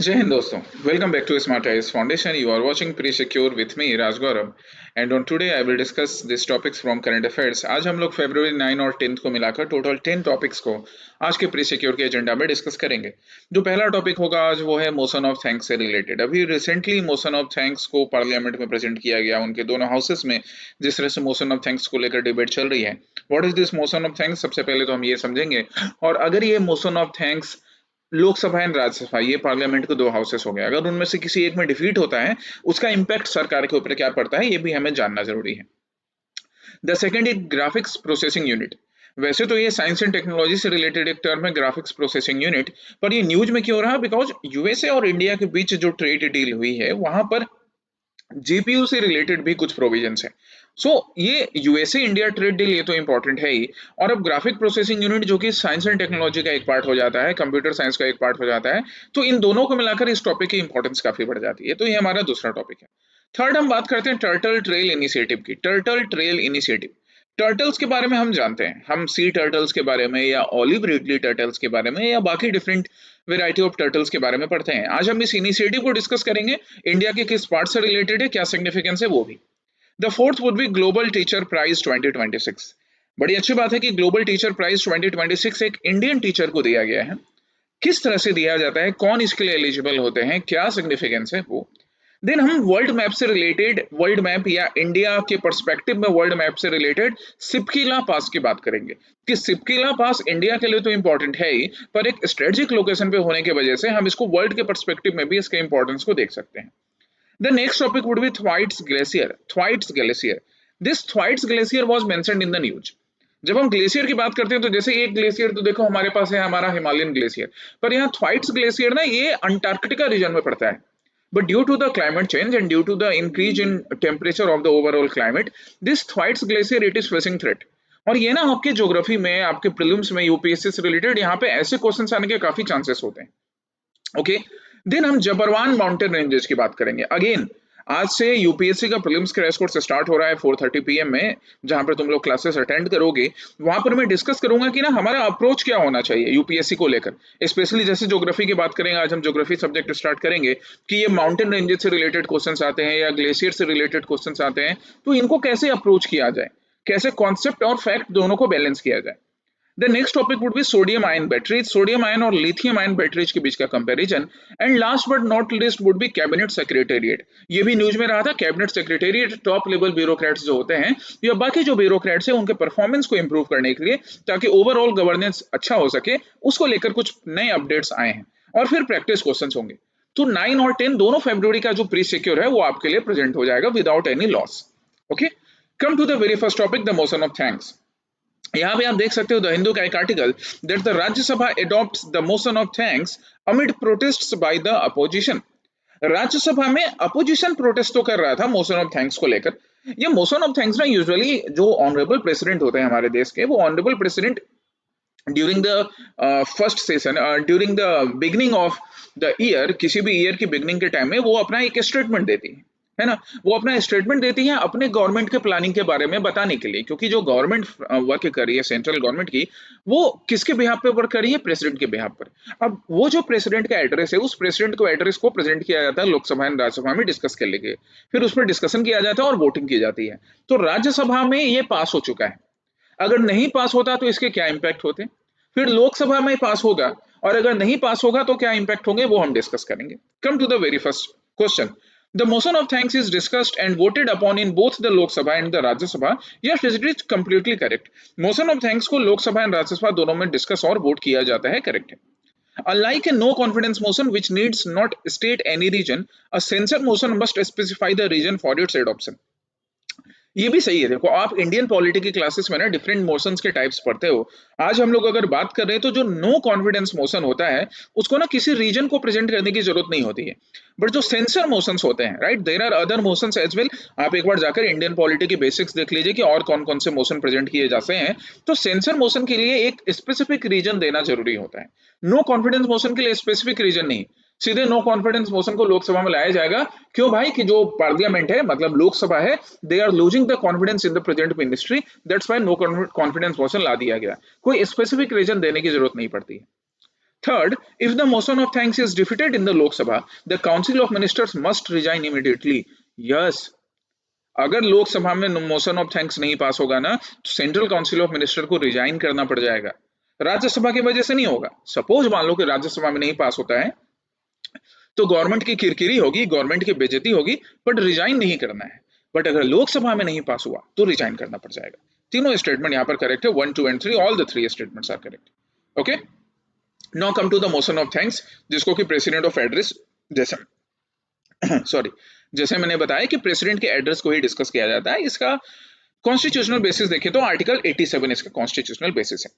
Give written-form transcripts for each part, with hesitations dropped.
जय हिंद दोस्तों, welcome back to Smart Eyes Foundation. You are watching Pre-Secure with me, Raj Gaurav. And on today I will discuss these topics from current affairs. आज हम लोग फरवरी 9 और 10 को मिलाकर टोटल 10 टॉपिक्स को आज के प्री-सिक्योर के एजेंडा में डिस्कस करेंगे. जो पहला टॉपिक होगा आज वो है मोशन ऑफ थैंक्स से रिलेटेड. अभी रिसेंटली मोशन ऑफ थैंक्स को पार्लियामेंट में प्रेजेंट किया गया, उनके दोनों हाउसेस में जिस तरह से मोशन ऑफ थैंक्स को लेकर डिबेट चल रही है. What is this motion of thanks, सबसे पहले तो हम ये समझेंगे. और अगर ये motion of thanks Lok Sabha and Rajya Sabha, ये पार्लियामेंट के दो हाउसेस हो गए, अगर उनमें से किसी एक में डिफीट होता है, उसका इंपैक्ट सरकार के ऊपर क्या पड़ता है, ये भी हमें जानना जरूरी है. The second is graphics processing unit. वैसे तो ये साइंस एंड टेक्नोलॉजी से रिलेटेड एक टर्म है, ग्राफिक्स प्रोसेसिंग यूनिट, पर ये न्यूज में क्यों रहा? बिकॉज यूएसए और इंडिया के बीच जो ट्रेड डील हुई है, वहां पर जीपीयू से रिलेटेड भी कुछ प्रोविजंस है. सो ये यूएसए इंडिया ट्रेड डील, ये तो इंपॉर्टेंट है ही. और अब ग्राफिक प्रोसेसिंग यूनिट जो कि साइंस एंड टेक्नोलॉजी का एक पार्ट हो जाता है, कंप्यूटर साइंस का एक पार्ट हो जाता है, तो इन दोनों को मिलाकर इस टॉपिक की इंपॉर्टेंस काफी बढ़ जाती है. तो ये हमारा दूसरा टॉपिक है. थर्ड हम बात करते हैं टर्टल ट्रेल इनिशिएटिव की. टर्टल ट्रेल इनिशिएटिव, टर्टल्स के बारे में हम जानते हैं, हम सी टर्टल्स के बारे में या ऑलिव रिडली टर्टल्स के बारे में या बाकी डिफरेंट वेराइटी ऑफ टर्टल्स के बारे में पढ़ते हैं. आज हम इस इनिशिएटिव को डिस्कस करेंगे, इंडिया के किस पार्ट से रिलेटेड है, क्या सिग्निफिकेंस है वो भी. The fourth would be global teacher prize 2026. बड़ी अच्छी बात है कि ग्लोबल टीचर प्राइज 2026 एक इंडियन टीचर को दिया गया है. किस तरह से दिया जाता है, कौन इसके लिए एलिजिबल होते हैं, क्या सिग्निफिकेंस है वो. देन हम वर्ल्ड मैप से रिलेटेड, वर्ल्ड मैप या इंडिया के पर्सपेक्टिव में वर्ल्ड मैप से रिलेटेड सिपकीला पास की बात करेंगे कि सिपकीला पास इंडिया के लिए तो इंपॉर्टेंट है ही, पर एक स्ट्रेटेजिक लोकेशन पे होने की वजह से हम इसको वर्ल्ड के पर्सपेक्टिव में भी इसके इंपॉर्टेंस को देख सकते हैं. The next topic would be Thwaites Glacier. Thwaites Glacier. This Thwaites Glacier was mentioned in the news. जब हम ग्लेशियर की बात करते हैं तो जैसे एक ग्लेशियर तो देखो हमारे पास है हमारा हिमालयन ग्लेशियर, पर यहाँ थ्वाइट्स ग्लेशियर ना ये अंटार्कटिका रीजन में पड़ता है. But due to the climate change and due to the increase in temperature of the overall climate, this Thwaites Glacier it is facing threat. और ये ना आपके ज्योग्राफी में, आपके प्रीलिम्स में, यूपीएससी से रिलेटेड यहाँ पे ऐसे क्वेश्चंस आने के काफी चांसेस होते हैं. ओके. देन हम जबरवान माउंटेन रेंजेस की बात करेंगे. अगेन आज से यूपीएससी का प्रीलिम्स क्रैश कोर्स स्टार्ट हो रहा है 4:30 PM में, जहां पर तुम लोग क्लासेस अटेंड करोगे. वहां पर मैं डिस्कस करूंगा कि ना हमारा अप्रोच क्या होना चाहिए यूपीएससी को लेकर. स्पेशली जैसे ज्योग्राफी की बात करेंगे, आज हम ज्योग्राफी सब्जेक्ट स्टार्ट करेंगे कि ये माउंटेन रेंजेस से रिलेटेड क्वेश्चंस आते हैं या ग्लेशियर से रिलेटेड क्वेश्चंस आते हैं, तो इनको कैसे अप्रोच किया जाए, कैसे कॉन्सेप्ट और फैक्ट दोनों को बैलेंस किया जाए. The next topic would be sodium ion batteries, sodium ion और lithium ion batteries के बीच का comparison. And last but not least would be cabinet secretariat. ये भी न्यूज में रहा था, cabinet secretariat top level bureaucrats जो होते हैं या बाकी जो ब्यूरोक्रेट्स हैं उनके परफॉर्मेंस को इंप्रूव करने के लिए, ताकि ओवरऑल गवर्नेंस अच्छा हो सके, उसको लेकर कुछ नए अपडेट्स आए हैं. और फिर प्रैक्टिस क्वेश्चंस होंगे. तो 9 और 10 दोनों फरवरी का जो प्री सिक्योर है वो आपके लिए प्रेजेंट हो जाएगा without any loss. Okay, come to the very first topic, the motion of thanks. यहाँ पे आप देख सकते हो द हिंदू का एक article that the Rajya Sabha adopts the motion of thanks amid protests by the opposition. Rajya Sabha में अपोजिशन प्रोटेस्ट तो कर रहा था मोशन ऑफ थैंक्स को लेकर. ये मोशन ऑफ थैंक्स ना यूजुअली जो ऑनरेबल प्रेसिडेंट होते हैं हमारे देश के, वो honourable president during the first session, during the beginning of the year, किसी भी ईयर की बिगनिंग के टाइम में वो अपना एक स्टेटमेंट देती है ना. वो अपना स्टेटमेंट देती है अपने गवर्नमेंट के प्लानिंग के बारे में बताने के लिए, क्योंकि जो गवर्नमेंट वर्क कर रही है सेंट्रल गवर्नमेंट की, वो किसके बिहाफ पे वर्क कर रही है? प्रेसिडेंट के बिहाफ पर. अब वो जो प्रेसिडेंट का एड्रेस है, उस प्रेसिडेंट को एड्रेस को प्रेजेंट किया जाता है लोकसभा एंड राज्यसभा में डिस्कस कर लेके, फिर उस पर डिस्कशन किया जाता है और वोटिंग की जाती है. तो राज्यसभा में ये पास हो चुका है. अगर नहीं पास होता तो इसके क्या इंपैक्ट होते, फिर लोकसभा में पास होगा, और अगर नहीं पास होगा तो क्या इंपैक्ट होंगे वो हम डिस्कस करेंगे. Come to the very first question. The motion of thanks is discussed and voted upon in both the Lok Sabha and the Rajya Sabha. Yes, it is completely correct. Motion of thanks को Lok Sabha and Rajya Sabha दोनों में discuss और vote किया जाता है, correct है. Unlike a no confidence motion which needs not state any region, a censure motion must specify the region for its adoption. ये भी सही है. देखो आप इंडियन पॉलिटी की क्लासेस में ना डिफरेंट मोशंस के टाइप्स पढ़ते हो. आज हम लोग अगर बात कर रहे हैं तो जो नो कॉन्फिडेंस मोशन होता है उसको ना किसी रीजन को प्रेजेंट करने की जरूरत नहीं होती है. बट जो सेंसर मोशंस होते हैं, right, there are other motions as well. आप एक बार जाकर इंडियन पॉलिटी की बेसिक्स देख लीजिए कि और कौन कौन से मोशन प्रेजेंट किए जाते हैं. तो सेंसर मोशन के लिए एक स्पेसिफिक रीजन देना जरूरी होता है. नो कॉन्फिडेंस मोशन के लिए स्पेसिफिक रीजन नहीं, सीधे नो कॉन्फिडेंस मोशन को लोकसभा में लाया जाएगा. क्यों भाई? कि जो पार्लियामेंट है, मतलब लोकसभा है, they are losing the confidence in the present ministry, that's why no confidence motion ला दिया गया. कोई स्पेसिफिक रीजन देने की जरूरत नहीं पड़ती है. Third, if the motion of thanks is defeated in the Lok Sabha, the Council of Ministers must resign immediately. Yes, अगर लोकसभा में मोशन ऑफ थैंक्स नहीं पास होगा ना, तो सेंट्रल काउंसिल ऑफ मिनिस्टर को रिजाइन करना पड़ जाएगा। राज्यसभा की वजह से नहीं होगा। सपोज मान लो कि राज्यसभा में नहीं पास होता है, तो गवर्नमेंट की किरकिरी होगी, गवर्नमेंट की बेइज्जती होगी, बट रिजाइन नहीं करना है। बट अगर लोकसभा में नहीं पास हुआ तो रिजाइन करना पड़ जाएगा। तीनों स्टेटमेंट यहाँ पर करेक्ट है, 1, 2 and 3, all the 3 statements are correct. Okay, now come to the motion of thanks, जिसको कि प्रेसिडेंट ऑफ एड्रेस जैसे सॉरी जैसे मैंने बताया कि प्रेसिडेंट के एड्रेस को ही डिस्कस किया जाता है। इसका कॉन्स्टिट्यूशनल बेसिस देखें तो आर्टिकल 87 इसका कॉन्स्टिट्यूशनल बेसिस है।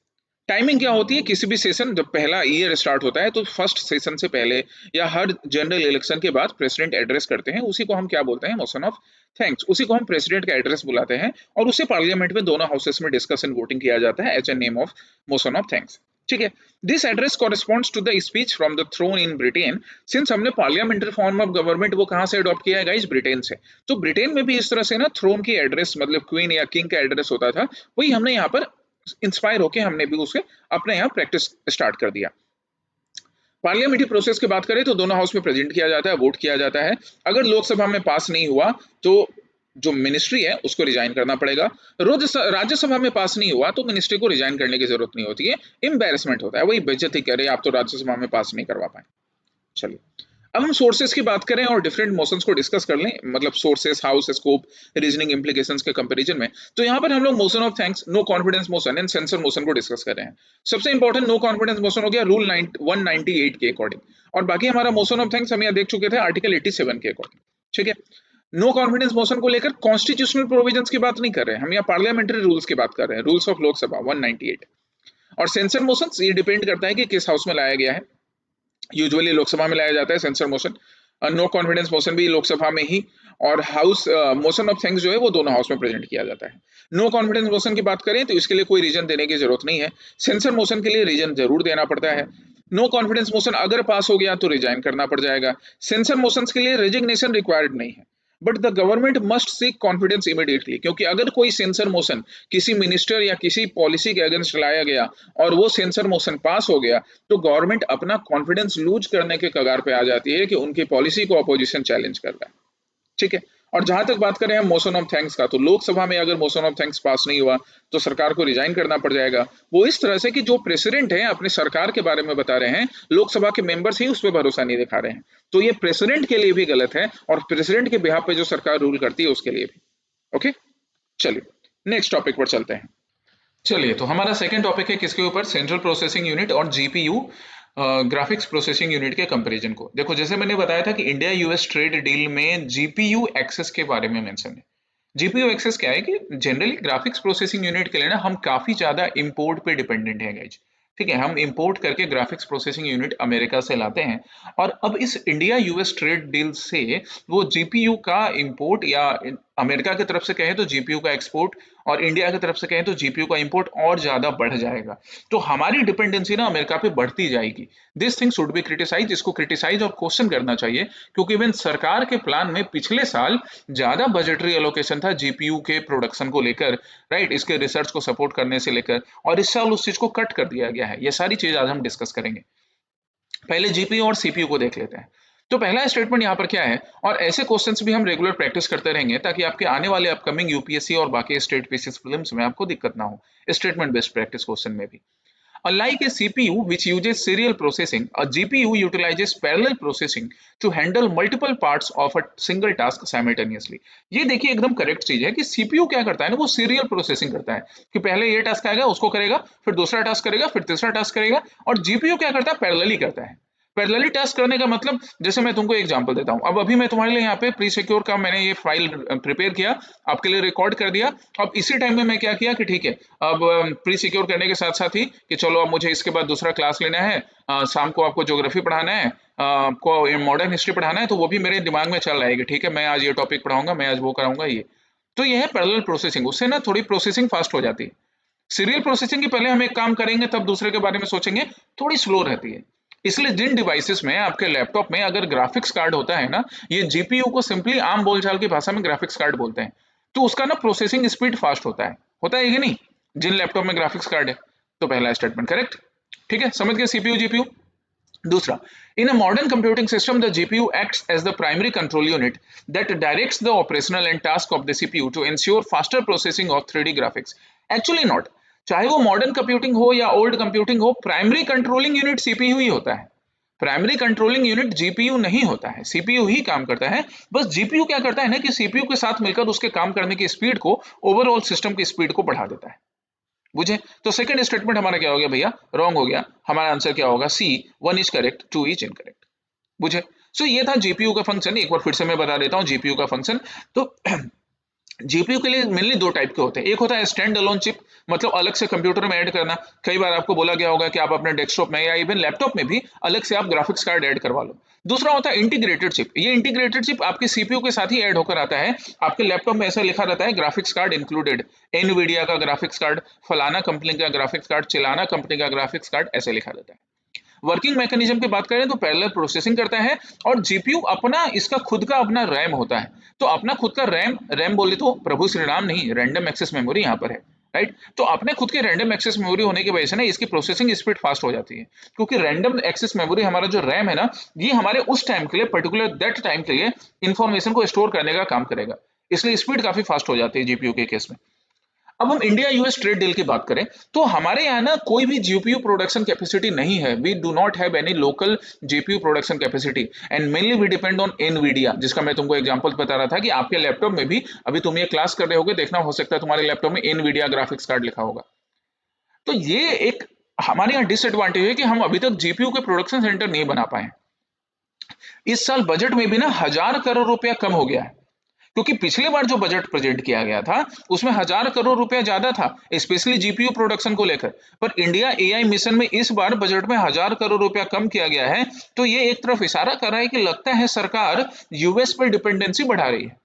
टाइमिंग क्या होती है, किसी भी सेशन जब पहला ईयर स्टार्ट होता है तो फर्स्ट सेशन से पहले या हर जनरल इलेक्शन के बाद प्रेसिडेंट एड्रेस करते हैं, उसी को हम क्या बोलते हैं, मोशन ऑफ थैंक्स। उसी को हम प्रेसिडेंट का एड्रेस बुलाते हैं और उसे पार्लियामेंट में दोनों हाउसेस में डिस्कस एंड वोटिंग किया जाता है as a name of motion of thanks. ठीक है, this address corresponds to the speech from the throne in Britain. सिंस हमने पार्लियामेंट्री फॉर्म ऑफ गवर्नमेंट वो कहां से अडॉप्ट किया है गाइस, ब्रिटेन से। तो ब्रिटेन में भी इस तरह से ना थ्रोन की एड्रेस मतलब क्वीन या किंग का एड्रेस होता था, वही हमने यहाँ पर इंस्पायर होके हमने भी उसे अपने यहाँ प्रैक्टिस स्टार्ट कर दिया। पार्लियामेंट्री प्रोसेस की बात करें तो दोनों हाउस में प्रेजेंट किया जाता है, वोट किया जाता है। अगर लोकसभा में पास नहीं हुआ तो जो मिनिस्ट्री है उसको रिजाइन करना पड़ेगा। राज्यसभा में पास नहीं हुआ तो मिनिस्ट्री को रिजाइन करने की जरूरत नहीं होती है, एम्बैरेसमेंट होता है, वही बेइज्जती करे आप तो राज्यसभा में पास नहीं करवा पाए। चलिए, अब हम सोर्सेस की बात करें और डिफरेंट मोशंस को डिस्कस कर लें, मतलब sources, house, scope, reasoning, implications के कंपैरिजन में। तो यहाँ पर हम लोग motion of thanks, no confidence motion and censure motion को डिस्कस कर रहे हैं। सबसे इंपॉर्टेंट नो कॉन्फिडेंस मोशन हो गया रूल 198 के अकॉर्डिंग, और बाकी हमारा मोशन ऑफ थैंक्स हम यहाँ देख चुके थे आर्टिकल 87 के अकॉर्डिंग। ठीक है, नो कॉन्फिडेंस मोशन को लेकर कॉन्स्टिट्यूशनल प्रोविजंस की बात नहीं कर रहे हैं, हम यहाँ पार्लियामेंट्री रूल्स की बात कर रहे हैं, रूल्स ऑफ लोकसभा 198। और सेंसर मोशन ये डिपेंड करता है कि किस हाउस में लाया गया है। यूजुअली लोकसभा में लाया जाता है censure motion, no confidence motion भी लोकसभा में ही, और हाउस मोशन ऑफ थैंक्स जो है वो दोनों हाउस में प्रेजेंट किया जाता है। नो कॉन्फिडेंस मोशन की बात करें तो इसके लिए कोई रीजन देने की जरूरत नहीं है, सेंसर मोशन के लिए रीजन जरूर देना पड़ता है। नो कॉन्फिडेंस मोशन अगर पास हो गया तो रिजाइन करना पड़ जाएगा। सेंसर मोशन के लिए रेजिग्नेशन रिक्वायर्ड नहीं है, but the government must seek confidence immediately, क्योंकि अगर कोई सेंसर मोशन किसी मिनिस्टर या किसी पॉलिसी के अगेंस्ट लाया गया और वो सेंसर मोशन पास हो गया तो गवर्नमेंट अपना कॉन्फिडेंस लूज करने के कगार पे आ जाती है कि उनकी पॉलिसी को अपोजिशन चैलेंज कर रहा है। ठीक है, और जहां तक बात करें हम मोशन ऑफ थैंक्स का, तो लोकसभा में अगर मोशन ऑफ थैंक्स पास नहीं हुआ तो सरकार को रिजाइन करना पड़ जाएगा। वो इस तरह से कि जो प्रेसिडेंट है अपने सरकार के बारे में बता रहे हैं, लोकसभा के मेंबर्स ही उस पर भरोसा नहीं दिखा रहे हैं, तो ये प्रेसिडेंट के लिए भी गलत है और प्रेसिडेंट के बिहाफ पे जो सरकार रूल करती है उसके लिए भी। ओके, चलिए नेक्स्ट टॉपिक पर चलते हैं। चलिए, तो हमारा सेकंड टॉपिक है किसके ऊपर, सेंट्रल प्रोसेसिंग यूनिट और जीपीयू ग्राफिक्स प्रोसेसिंग यूनिट के कंपैरिजन को। देखो, जैसे मैंने बताया था कि इंडिया यूएस ट्रेड डील में जीपीयू एक्सेस के बारे में मेंशन है। जीपीयू एक्सेस क्या है कि जनरली ग्राफिक्स प्रोसेसिंग यूनिट के लिए ना हम काफी ज्यादा इंपोर्ट पे डिपेंडेंट है गाइज। ठीक है, हम इंपोर्ट करके ग्राफिक्स प्रोसेसिंग यूनिट अमेरिका से लाते हैं, और अब इस इंडिया यूएस ट्रेड डील से वो जीपीयू का इंपोर्ट, या अमेरिका की तरफ से कहें तो जीपीयू का एक्सपोर्ट, और इंडिया की तरफ से कहें तो जीपीयू का इंपोर्ट और ज्यादा बढ़ जाएगा। तो हमारी डिपेंडेंसी ना अमेरिका पे बढ़ती जाएगी। This thing should be criticise, इसको क्रिटिसाइज और क्वेश्चन करना चाहिए, क्योंकि इवन सरकार के प्लान में पिछले साल ज्यादा बजटरी एलोकेशन था जीपीयू के प्रोडक्शन को लेकर, राइट, इसके रिसर्च को सपोर्ट करने से लेकर, और इस साल उस चीज को कट कर दिया गया है। ये सारी चीज आज हम डिस्कस करेंगे। पहले जीपीयू और सीपीयू को देख लेते हैं। तो पहला स्टेटमेंट यहाँ पर क्या है, और ऐसे क्वेश्चंस भी हम रेगुलर प्रैक्टिस करते रहेंगे ताकि आपके आने वाले अपकमिंग यूपीएससी और बाकी स्टेट पीसीएस प्रीलिम्स में आपको दिक्कत ना हो, स्टेटमेंट बेस्ड प्रैक्टिस क्वेश्चन में भी। Unlike a CPU which uses serial processing, a GPU utilizes parallel processing to handle multiple parts of a single task simultaneously. ये देखिए एकदम करेक्ट चीज है कि सीपीयू क्या करता है ना, वो सीरियल प्रोसेसिंग करता है कि पहले ये टास्क आएगा उसको करेगा, फिर दूसरा टास्क करेगा, फिर तीसरा टास्क करेगा, और जीपीयू क्या करता है, पैरेलली करता है। पैरेलली टास्क करने का मतलब, जैसे मैं तुमको एग्जांपल देता हूं, अब अभी मैं तुम्हारे लिए यहाँ पे प्री सिक्योर का मैंने ये फाइल प्रिपेयर किया, आपके लिए रिकॉर्ड कर दिया। अब इसी टाइम में मैं क्या किया कि ठीक है, अब प्री सिक्योर करने के साथ साथ ही कि चलो अब मुझे इसके बाद दूसरा क्लास लेना है, शाम को आपको ज्योग्राफी पढ़ाना है, आपको मॉडर्न हिस्ट्री पढ़ाना है, तो वो भी मेरे दिमाग में चल रहा है कि ठीक है मैं आज ये टॉपिक पढ़ाऊंगा, मैं आज वो कराऊंगा ये। तो ये है पैरेलल प्रोसेसिंग, उससे ना थोड़ी प्रोसेसिंग फास्ट हो जाती है। सीरियल प्रोसेसिंग की पहले हम एक काम करेंगे तब दूसरे के बारे में सोचेंगे, थोड़ी स्लो रहती है। इसलिए जिन डिवाइसेस में आपके लैपटॉप में अगर ग्राफिक्स कार्ड होता है ना, ये जीपीयू को सिंपली आम बोलचाल की भाषा में ग्राफिक्स कार्ड बोलते हैं, तो उसका ना प्रोसेसिंग स्पीड फास्ट होता है कि नहीं, जिन लैपटॉप में ग्राफिक्स कार्ड है। तो पहला स्टेटमेंट करेक्ट। ठीक है, समझ गए सीपीयू जीपीयू। दूसरा, in a modern computing system, the GPU acts as the primary control unit that directs the operational and task of the CPU to ensure faster processing of 3D graphics. Actually not. चाहे वो modern computing हो या old computing हो, primary controlling unit CPU ही होता है। Primary controlling unit GPU नहीं होता है, सीपीयू ही काम करता है। बस जीपीयू क्या करता है ना कि सीपीयू के साथ मिलकर उसके काम करने की स्पीड को, ओवरऑल सिस्टम की स्पीड को बढ़ा देता है। बुझे? तो सेकंड स्टेटमेंट हमारा क्या हो गया भैया? रॉन्ग हो गया। हमारा आंसर क्या होगा? सी, 1 इज करेक्ट, 2 इज इनकरेक्ट। बुझे? सो ये था जीपीयू का फंक्शन। एक बार फिर से मैं बता देता हूँ जीपीयू का फंक्शन। तो जीपीयू के लिए मेनली दो टाइप के होते हैं। एक होता है स्टैंड अलोन चिप, मतलब अलग से कंप्यूटर में ऐड करना। कई बार आपको बोला गया होगा कि आप अपने डेस्कटॉप में या इवन लैपटॉप में भी अलग से आप ग्राफिक्स कार्ड ऐड करवा लो। दूसरा होता है इंटीग्रेटेड चिप। ये इंटीग्रेटेड चिप आपके सीपीयू के साथ ही ऐड होकर आता है। आपके लैपटॉप में ऐसा लिखा रहता है ग्राफिक्स कार्ड इंक्लूडेड, एनवीडिया का ग्राफिक्स कार्ड, फलाना कंपनी का ग्राफिक्स कार्ड, चिलाना कंपनी का ग्राफिक्स कार्ड, ऐसे लिखा रहता है। वर्किंग मैकेनिज्म की बात करें तो पैरेलल प्रोसेसिंग करता है, और जीपीयू अपना, इसका खुद का अपना रैम होता है। तो अपना खुद का रैम, रैम बोले तो प्रभु श्री राम नहीं, रैंडम एक्सेस मेमोरी यहाँ पर है, राइट। तो अपने खुद के रैंडम एक्सेस मेमोरी होने की वजह से ना इसकी प्रोसेसिंग स्पीड फास्ट हो जाती है, क्योंकि रैंडम एक्सेस मेमोरी हमारा जो रैम है ना, ये हमारे उस टाइम के लिए, पर्टिकुलर दैट टाइम के लिए इंफॉर्मेशन को स्टोर करने का काम करेगा, इसलिए स्पीड काफी फास्ट हो जाती है जीपीयू के केस में। अब हम इंडिया यूएस ट्रेड डील की बात करें तो हमारे यहाँ ना कोई भी जीपीयू प्रोडक्शन कैपेसिटी नहीं है। We do not have any local GPU production capacity, and mainly we depend on Nvidia, जिसका मैं तुमको एग्जांपल बता रहा था कि आपके लैपटॉप में भी, अभी तुम ये क्लास कर रहे होगे, देखना हो सकता है तुम्हारे लैपटॉप में एनवीडिया ग्राफिक्स कार्ड लिखा होगा। तो ये एक हमारे यहाँ डिसएडवांटेज है कि हम अभी तक जीपीयू के प्रोडक्शन सेंटर नहीं बना पाए। इस साल बजट में भी ना 1,000 करोड़ रुपया कम हो गया है, क्योंकि पिछले बार जो बजट प्रेजेंट किया गया था उसमें 1,000 करोड़ रुपया ज्यादा था, स्पेशली जीपीयू प्रोडक्शन को लेकर। पर इंडिया एआई मिशन में इस बार बजट में 1,000 करोड़ रुपया कम किया गया है। तो ये एक तरफ इशारा कर रहा है कि लगता है सरकार यूएस पर डिपेंडेंसी बढ़ा रही है,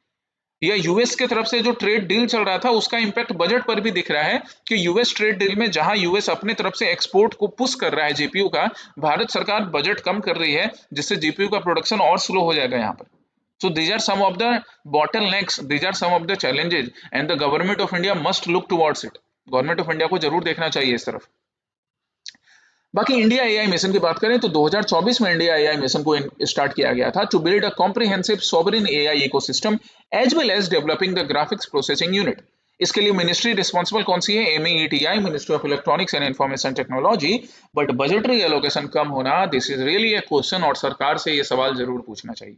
या यूएस की तरफ से जो ट्रेड डील चल रहा था उसका इंपैक्ट बजट पर भी दिख रहा है कि यूएस ट्रेड डील में जहां यूएस अपनी तरफ से एक्सपोर्ट को पुश कर रहा है जीपीयू का, भारत सरकार बजट कम कर रही है, जिससे जीपीयू का प्रोडक्शन और स्लो हो जाएगा यहाँ पर। So these are some of the bottlenecks, these are some of the challenges, and the government of India must look towards it. Government of India को जरूर देखना चाहिए इस तरफ। बाकी इंडिया एआई मिशन की बात करें तो 2024 में इंडिया एआई मिशन को स्टार्ट किया गया था to build a comprehensive sovereign AI ecosystem as well as developing the graphics processing unit. इसके लिए मिनिस्ट्री रिस्पॉन्सिबल कौन सी है? MeitY, ministry of electronics and information technology. But budgetary allocation कम होना, this is really a question, और सरकार से ये सवाल जरूर पूछना चाहिए।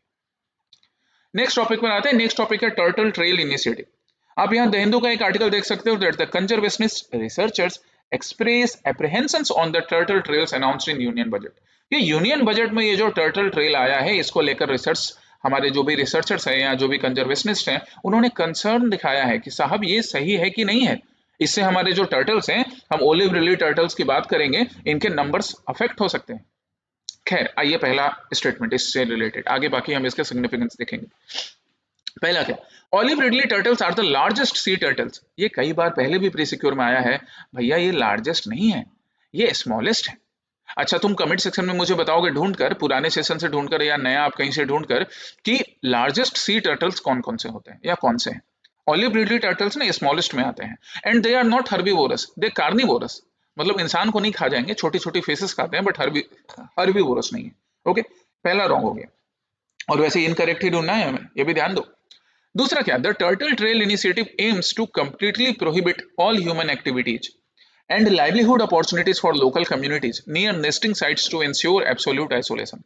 नेक्स्ट टॉपिक पर आते हैं। नेक्स्ट टॉपिक है टर्टल ट्रेल इनिशिएटिव। आप यहाँ द हिंदू का एक आर्टिकल देख सकते हो that the conservationist researchers express apprehensions on the turtle trails announced in union budget. ये यूनियन बजट में ये जो टर्टल ट्रेल आया है, इसको लेकर रिसर्च, हमारे जो भी रिसर्चर्स हैं या जो भी कंजर्वेशनिस्ट हैं, उन्होंने कंसर्न दिखाया है कि साहब ये सही है कि नहीं है। इससे हमारे जो टर्टल्स हैं, हम ओलिव रिली टर्टल्स की बात करेंगे, इनके नंबर्स अफेक्ट हो सकते हैं। खैर आइए, पहला स्टेटमेंट इससे रिलेटेड, आगे बाकी हम इसके सिग्निफिकेंस देखेंगे। पहला क्या? Olive ridley turtles are the largest sea turtles. ये कई बार पहले भी प्री सिक्योर में आया है। भैया ये लार्जेस्ट नहीं है, ये स्मॉलेस्ट है। अच्छा, तुम कमेंट सेक्शन में मुझे बताओगे ढूंढकर, पुराने सेशन से ढूंढकर या नया आप कहीं से ढूंढकर, कि लार्जेस्ट सी टर्टल्स कौन कौन से होते हैं या कौन से हैं। ऑलिव रिडली टर्टल्स ना स्मॉलेस्ट में आते हैं, and they are not herbivorous, they carnivorous. मतलब इंसान को नहीं खा जाएंगे, छोटी छोटी फिशेस खाते हैं, बट हर्बीवोरस नहीं है। ओके, पहला रॉन्ग हो गया, और वैसे इनकरेक्ट ही ढूंढना है हमें, ये भी ध्यान दो। दूसरा क्या? The turtle trail initiative aims to completely prohibit all human activities and livelihood opportunities for local communities near nesting sites to ensure absolute isolation.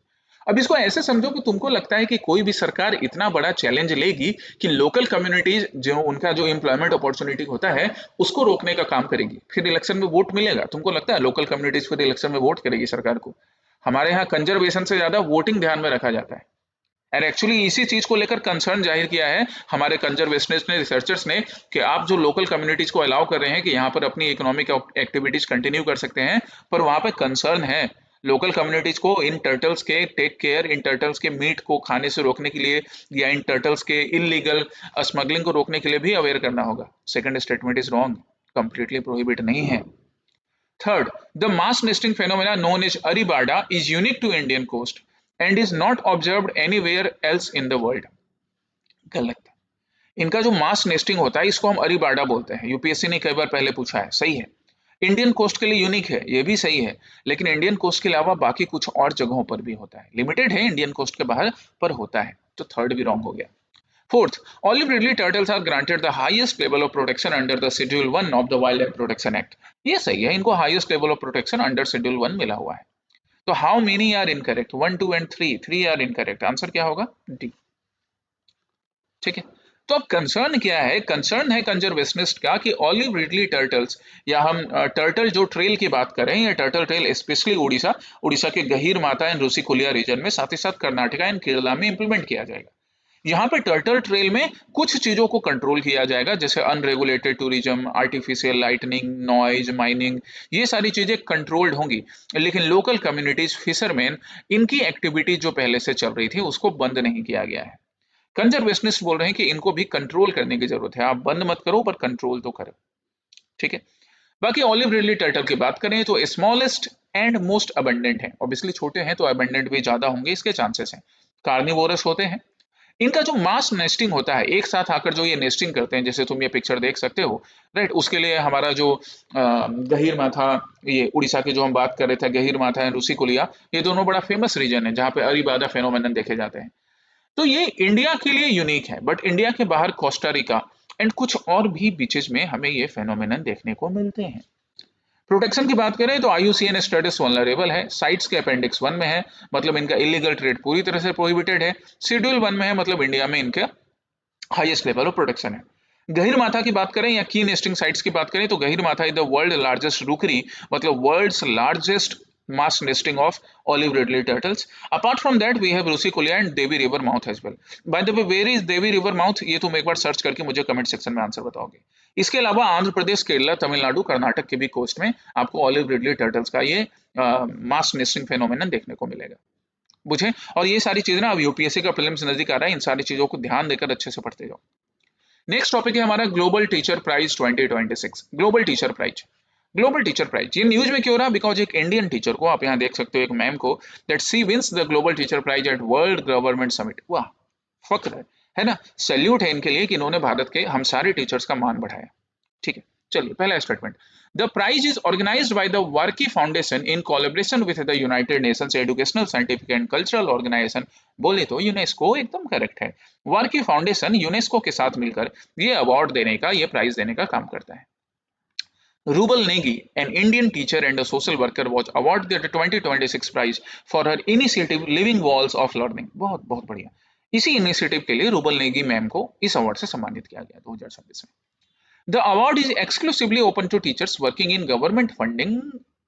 अब इसको ऐसे समझो कि तुमको लगता है कि कोई भी सरकार इतना बड़ा चैलेंज लेगी कि लोकल कम्युनिटीज जो उनका जो एम्प्लॉयमेंट अपॉर्चुनिटी होता है उसको रोकने का काम करेगी, फिर इलेक्शन में वोट मिलेगा। तुमको लगता है लोकल कम्युनिटीज फिर इलेक्शन में वोट करेगी सरकार को? हमारे यहाँ कंजर्वेशन से ज्यादा वोटिंग ध्यान में रखा जाता है। और एक्चुअली इसी चीज को लेकर कंसर्न जाहिर किया है हमारे कंजर्वेशनिस्ट ने, रिसर्चर्स ने, कि आप जो लोकल कम्युनिटीज को अलाउ कर रहे हैं कि यहाँ पर अपनी इकोनॉमिक एक्टिविटीज कंटिन्यू कर सकते हैं, पर वहां पर कंसर्न है लोकल कम्युनिटीज को इन टर्टल्स के टेक केयर, इन टर्टल्स के मीट को खाने से रोकने के लिए, या इन टर्टल्स के इलीगल स्मगलिंग को रोकने के लिए भी अवेयर करना होगा। Second statement is wrong, completely prohibit नहीं है। Third, the mass nesting phenomena known as arribada is unique to Indian coast and is not observed anywhere else in the world. गलत। इनका जो मास नेस्टिंग होता है इसको हम अरीबाडा बोलते हैं। यूपीएससी ने कई बार पहले पूछा है, सही है, इंडियन कोस्ट के लिए यूनिक है, ये भी सही है, लेकिन इंडियन कोस्ट के अलावा बाकी कुछ और जगहों पर भी होता है। लिमिटेड है इंडियन कोस्ट के बाहर, पर होता है। तो थर्ड भी रॉन्ग हो गया। Fourth, olive ridley turtles are granted the highest level of protection under the schedule 1 of the wildlife protection act. ये सही है, इनको highest level of protection under schedule 1 मिला हुआ है। तो how many are incorrect? 1, 2 and 3, 3 are incorrect. Answer क्या होगा? डी। ठीक है। तो अब कंसर्न क्या है? कंसर्न है कंजर्वेशनिस्ट का कि ऑलिव रिडली टर्टल्स, या हम टर्टल जो ट्रेल की बात कर रहे हैं, या turtle trail specially Orissa, Orissa के गहीर माथा एंड रुसिकुलिया रीजन में, साथ ही साथ कर्नाटका एंड केरला में इंप्लीमेंट किया जाएगा। यहाँ पे टर्टल ट्रेल में कुछ चीजों को कंट्रोल किया जाएगा, जैसे unregulated tourism, artificial lightning, noise, mining, ये सारी चीजें कंट्रोल्ड होंगी। लेकिन लोकल कम्युनिटीज, फिशरमैन, इनकी एक्टिविटी जो पहले से चल रही थी उसको बंद नहीं किया गया है। कंजर्वेशनिस्ट बोल रहे हैं कि इनको भी कंट्रोल करने की जरूरत है, आप बंद मत करो पर कंट्रोल तो करो। ठीक है। बाकी ऑलिव रिडली टर्टल की बात करें तो स्मॉलेस्ट एंड मोस्ट अबंडेंट है। ऑब्वियसली छोटे हैं तो अबंडेंट भी ज्यादा होंगे, इसके चांसेस हैं। कार्निवोरस होते हैं। इनका जो मास नेस्टिंग होता है, एक साथ आकर जो ये नेस्टिंग करते हैं, जैसे तुम ये पिक्चर देख सकते हो, राइट, उसके लिए हमारा जो गहीर माथा, ये उड़ीसा की जो हम बात कर रहे थे, गहीर माथा एंड रुसिकुलिया, ये दोनों बड़ा फेमस रीजन है जहाँ पे अरीबादा फेनोमेनन देखे जाते हैं। तो ये इंडिया के लिए यूनिक है, बट इंडिया के बाहर कोस्टा रिका एंड कुछ और भी बीचेस में हमें ये फेनोमेनन देखने को मिलते हैं। प्रोटेक्शन की बात करें तो आईयूसीएन स्टेटस वल्नरेबल है, साइट्स के अपेंडिक्स 1 में है, मतलब इनका इलीगल ट्रेड पूरी तरह से प्रोहिबिटेड है। शेड्यूल 1 में है, मतलब इंडिया में इनका हाईएस्ट लेवल ऑफ प्रोटेक्शन है। गहीर माथा की बात करें या की नेस्टिंग साइट्स की बात करें तो Gahirmatha is the world largest rookery, मतलब world's largest mass nesting of olive ridley turtles. Apart from that, we have Rusiculia and Devi River mouth as well. By the way, where is Devi River mouth? ये तुम एक बार search करके मुझे comment section में answer बताओगे। इसके अलावा आंध्र प्रदेश, केरला, तमिलनाडु, कर्नाटक के भी कोस्ट में आपको ऑलिव रिडली टर्टल्स का ये मास नेस्टिंग फेनोमेनन देखने को मिलेगा। बुझे? और ये सारी चीजें ना, अब यूपीएससी का प्रीलिम्स नजदीक आ रहा है, इन सारी चीजों को ध्यान देकर अच्छे से पढ़ते जाओ। नेक्स्ट टॉपिक है हमारा global teacher prize 2026। Global teacher prize, global teacher prize ये न्यूज में क्यों रहा? बिकॉज एक इंडियन टीचर को, आप यहाँ देख सकते हो एक मैम को, that she wins the global teacher prize at world government summit. वाह, फक्र है ना, सैल्यूट है इनके लिए कि इन्होंने भारत के हम सारे टीचर्स का मान बढ़ाया। ठीक है, चलिए पहला statement. The prize is organised by the Varkey Foundation in collaboration with the United Nations educational, scientific and cultural organisation. बोले तो यूनेस्को, एकदम करेक्ट है। वर्की फाउंडेशन यूनेस्को के साथ मिलकर ये अवार्ड देने का, ये प्राइज देने का काम करता है। Rubal Negi, an Indian teacher and a social worker, was awarded the 2026 prize for her initiative Living Walls of Learning। बहुत बहुत बढ़िया। इसी इनिशिएटिव के लिए रूबल नेगी मैम को इस अवार्ड से सम्मानित किया गया 2026 में। The award is exclusively open to teachers working in government funding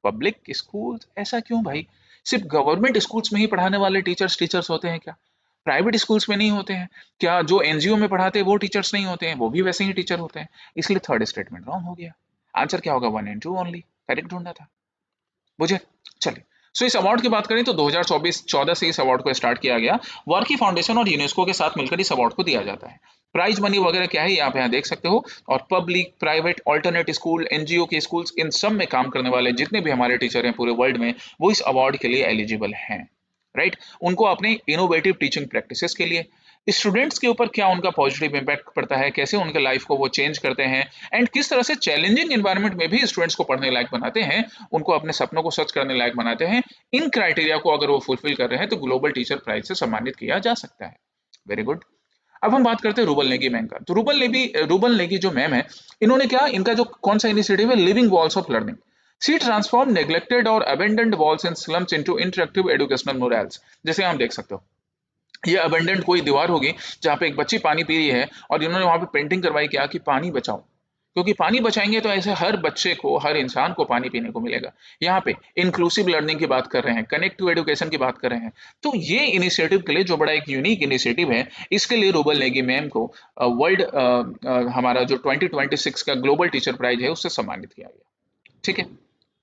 public schools. ऐसा क्यों भाई? सिर्फ गवर्नमेंट स्कूल्स में ही पढ़ाने वाले टीचर्स टीचर्स होते हैं क्या? प्राइवेट स्कूल्स में नहीं होते हैं क्या? जो एनजीओ में पढ़ाते हैं वो टीचर्स नहीं होते हैं? वो भी वैसे ही टीचर होते हैं। इसलिए थर्ड स्टेटमेंट रॉन्ग हो गया। आंसर क्या होगा? 1 एंड 2 ओनली। करेक्ट ढूंढना था। बुझे? चलिए, सो इस अवार्ड की बात करें तो 2024-14 से इस अवार्ड को स्टार्ट किया गया। वर्की फाउंडेशन और यूनेस्को के साथ मिलकर इस अवार्ड को दिया जाता है। प्राइज मनी वगैरह क्या है, आप यहाँ देख सकते हो। और public, private, alternate school, NGO के स्कूल्स, इन सब में काम करने वाले जितने भी हमारे टीचर हैं पूरे वर्ल्ड में, वो इस अवार्ड के लिए एलिजिबल हैं। राइट, उनको अपने इनोवेटिव टीचिंग प्रैक्टिसेस के लिए, स्टूडेंट्स के ऊपर क्या उनका पॉजिटिव इंपैक्ट पड़ता है, कैसे उनके लाइफ को वो चेंज करते हैं, एंड किस तरह से चैलेंजिंग एनवायरनमेंट में भी स्टूडेंट्स को पढ़ने लायक बनाते हैं, उनको अपने सपनों को सच करने लायक बनाते हैं। इन क्राइटेरिया को अगर वो फुलफिल कर रहे हैं तो ग्लोबल टीचर प्राइज से सम्मानित किया जा सकता है। Very good. अब हम बात करते हैं रूबल नेगी मैम का। तो रूबल नेगी जो मैम है, इन्होंने क्या, इनका जो कौन सा इनिशिएटिव है, living walls of learning. See transform neglected और abandoned walls and slums into interactive educational murals. जैसे आप देख सकते हो, ये अबेंडेंट कोई दीवार होगी जहाँ पे एक बच्ची पानी पी रही है और इन्होंने वहां पे पेंटिंग करवाई क्या, कि पानी बचाओ, क्योंकि पानी बचाएंगे तो ऐसे हर बच्चे को, हर इंसान को पानी पीने को मिलेगा। यहाँ पे इंक्लूसिव लर्निंग की बात कर रहे हैं, कनेक्टिव एजुकेशन की बात कर रहे हैं। तो ये इनिशिएटिव के लिए, जो बड़ा एक यूनिक इनिशिएटिव है, इसके लिए रूबल नेगी मैम को वर्ल्ड हमारा जो 2026 का ग्लोबल टीचर प्राइज है उससे सम्मानित किया गया। ठीक है,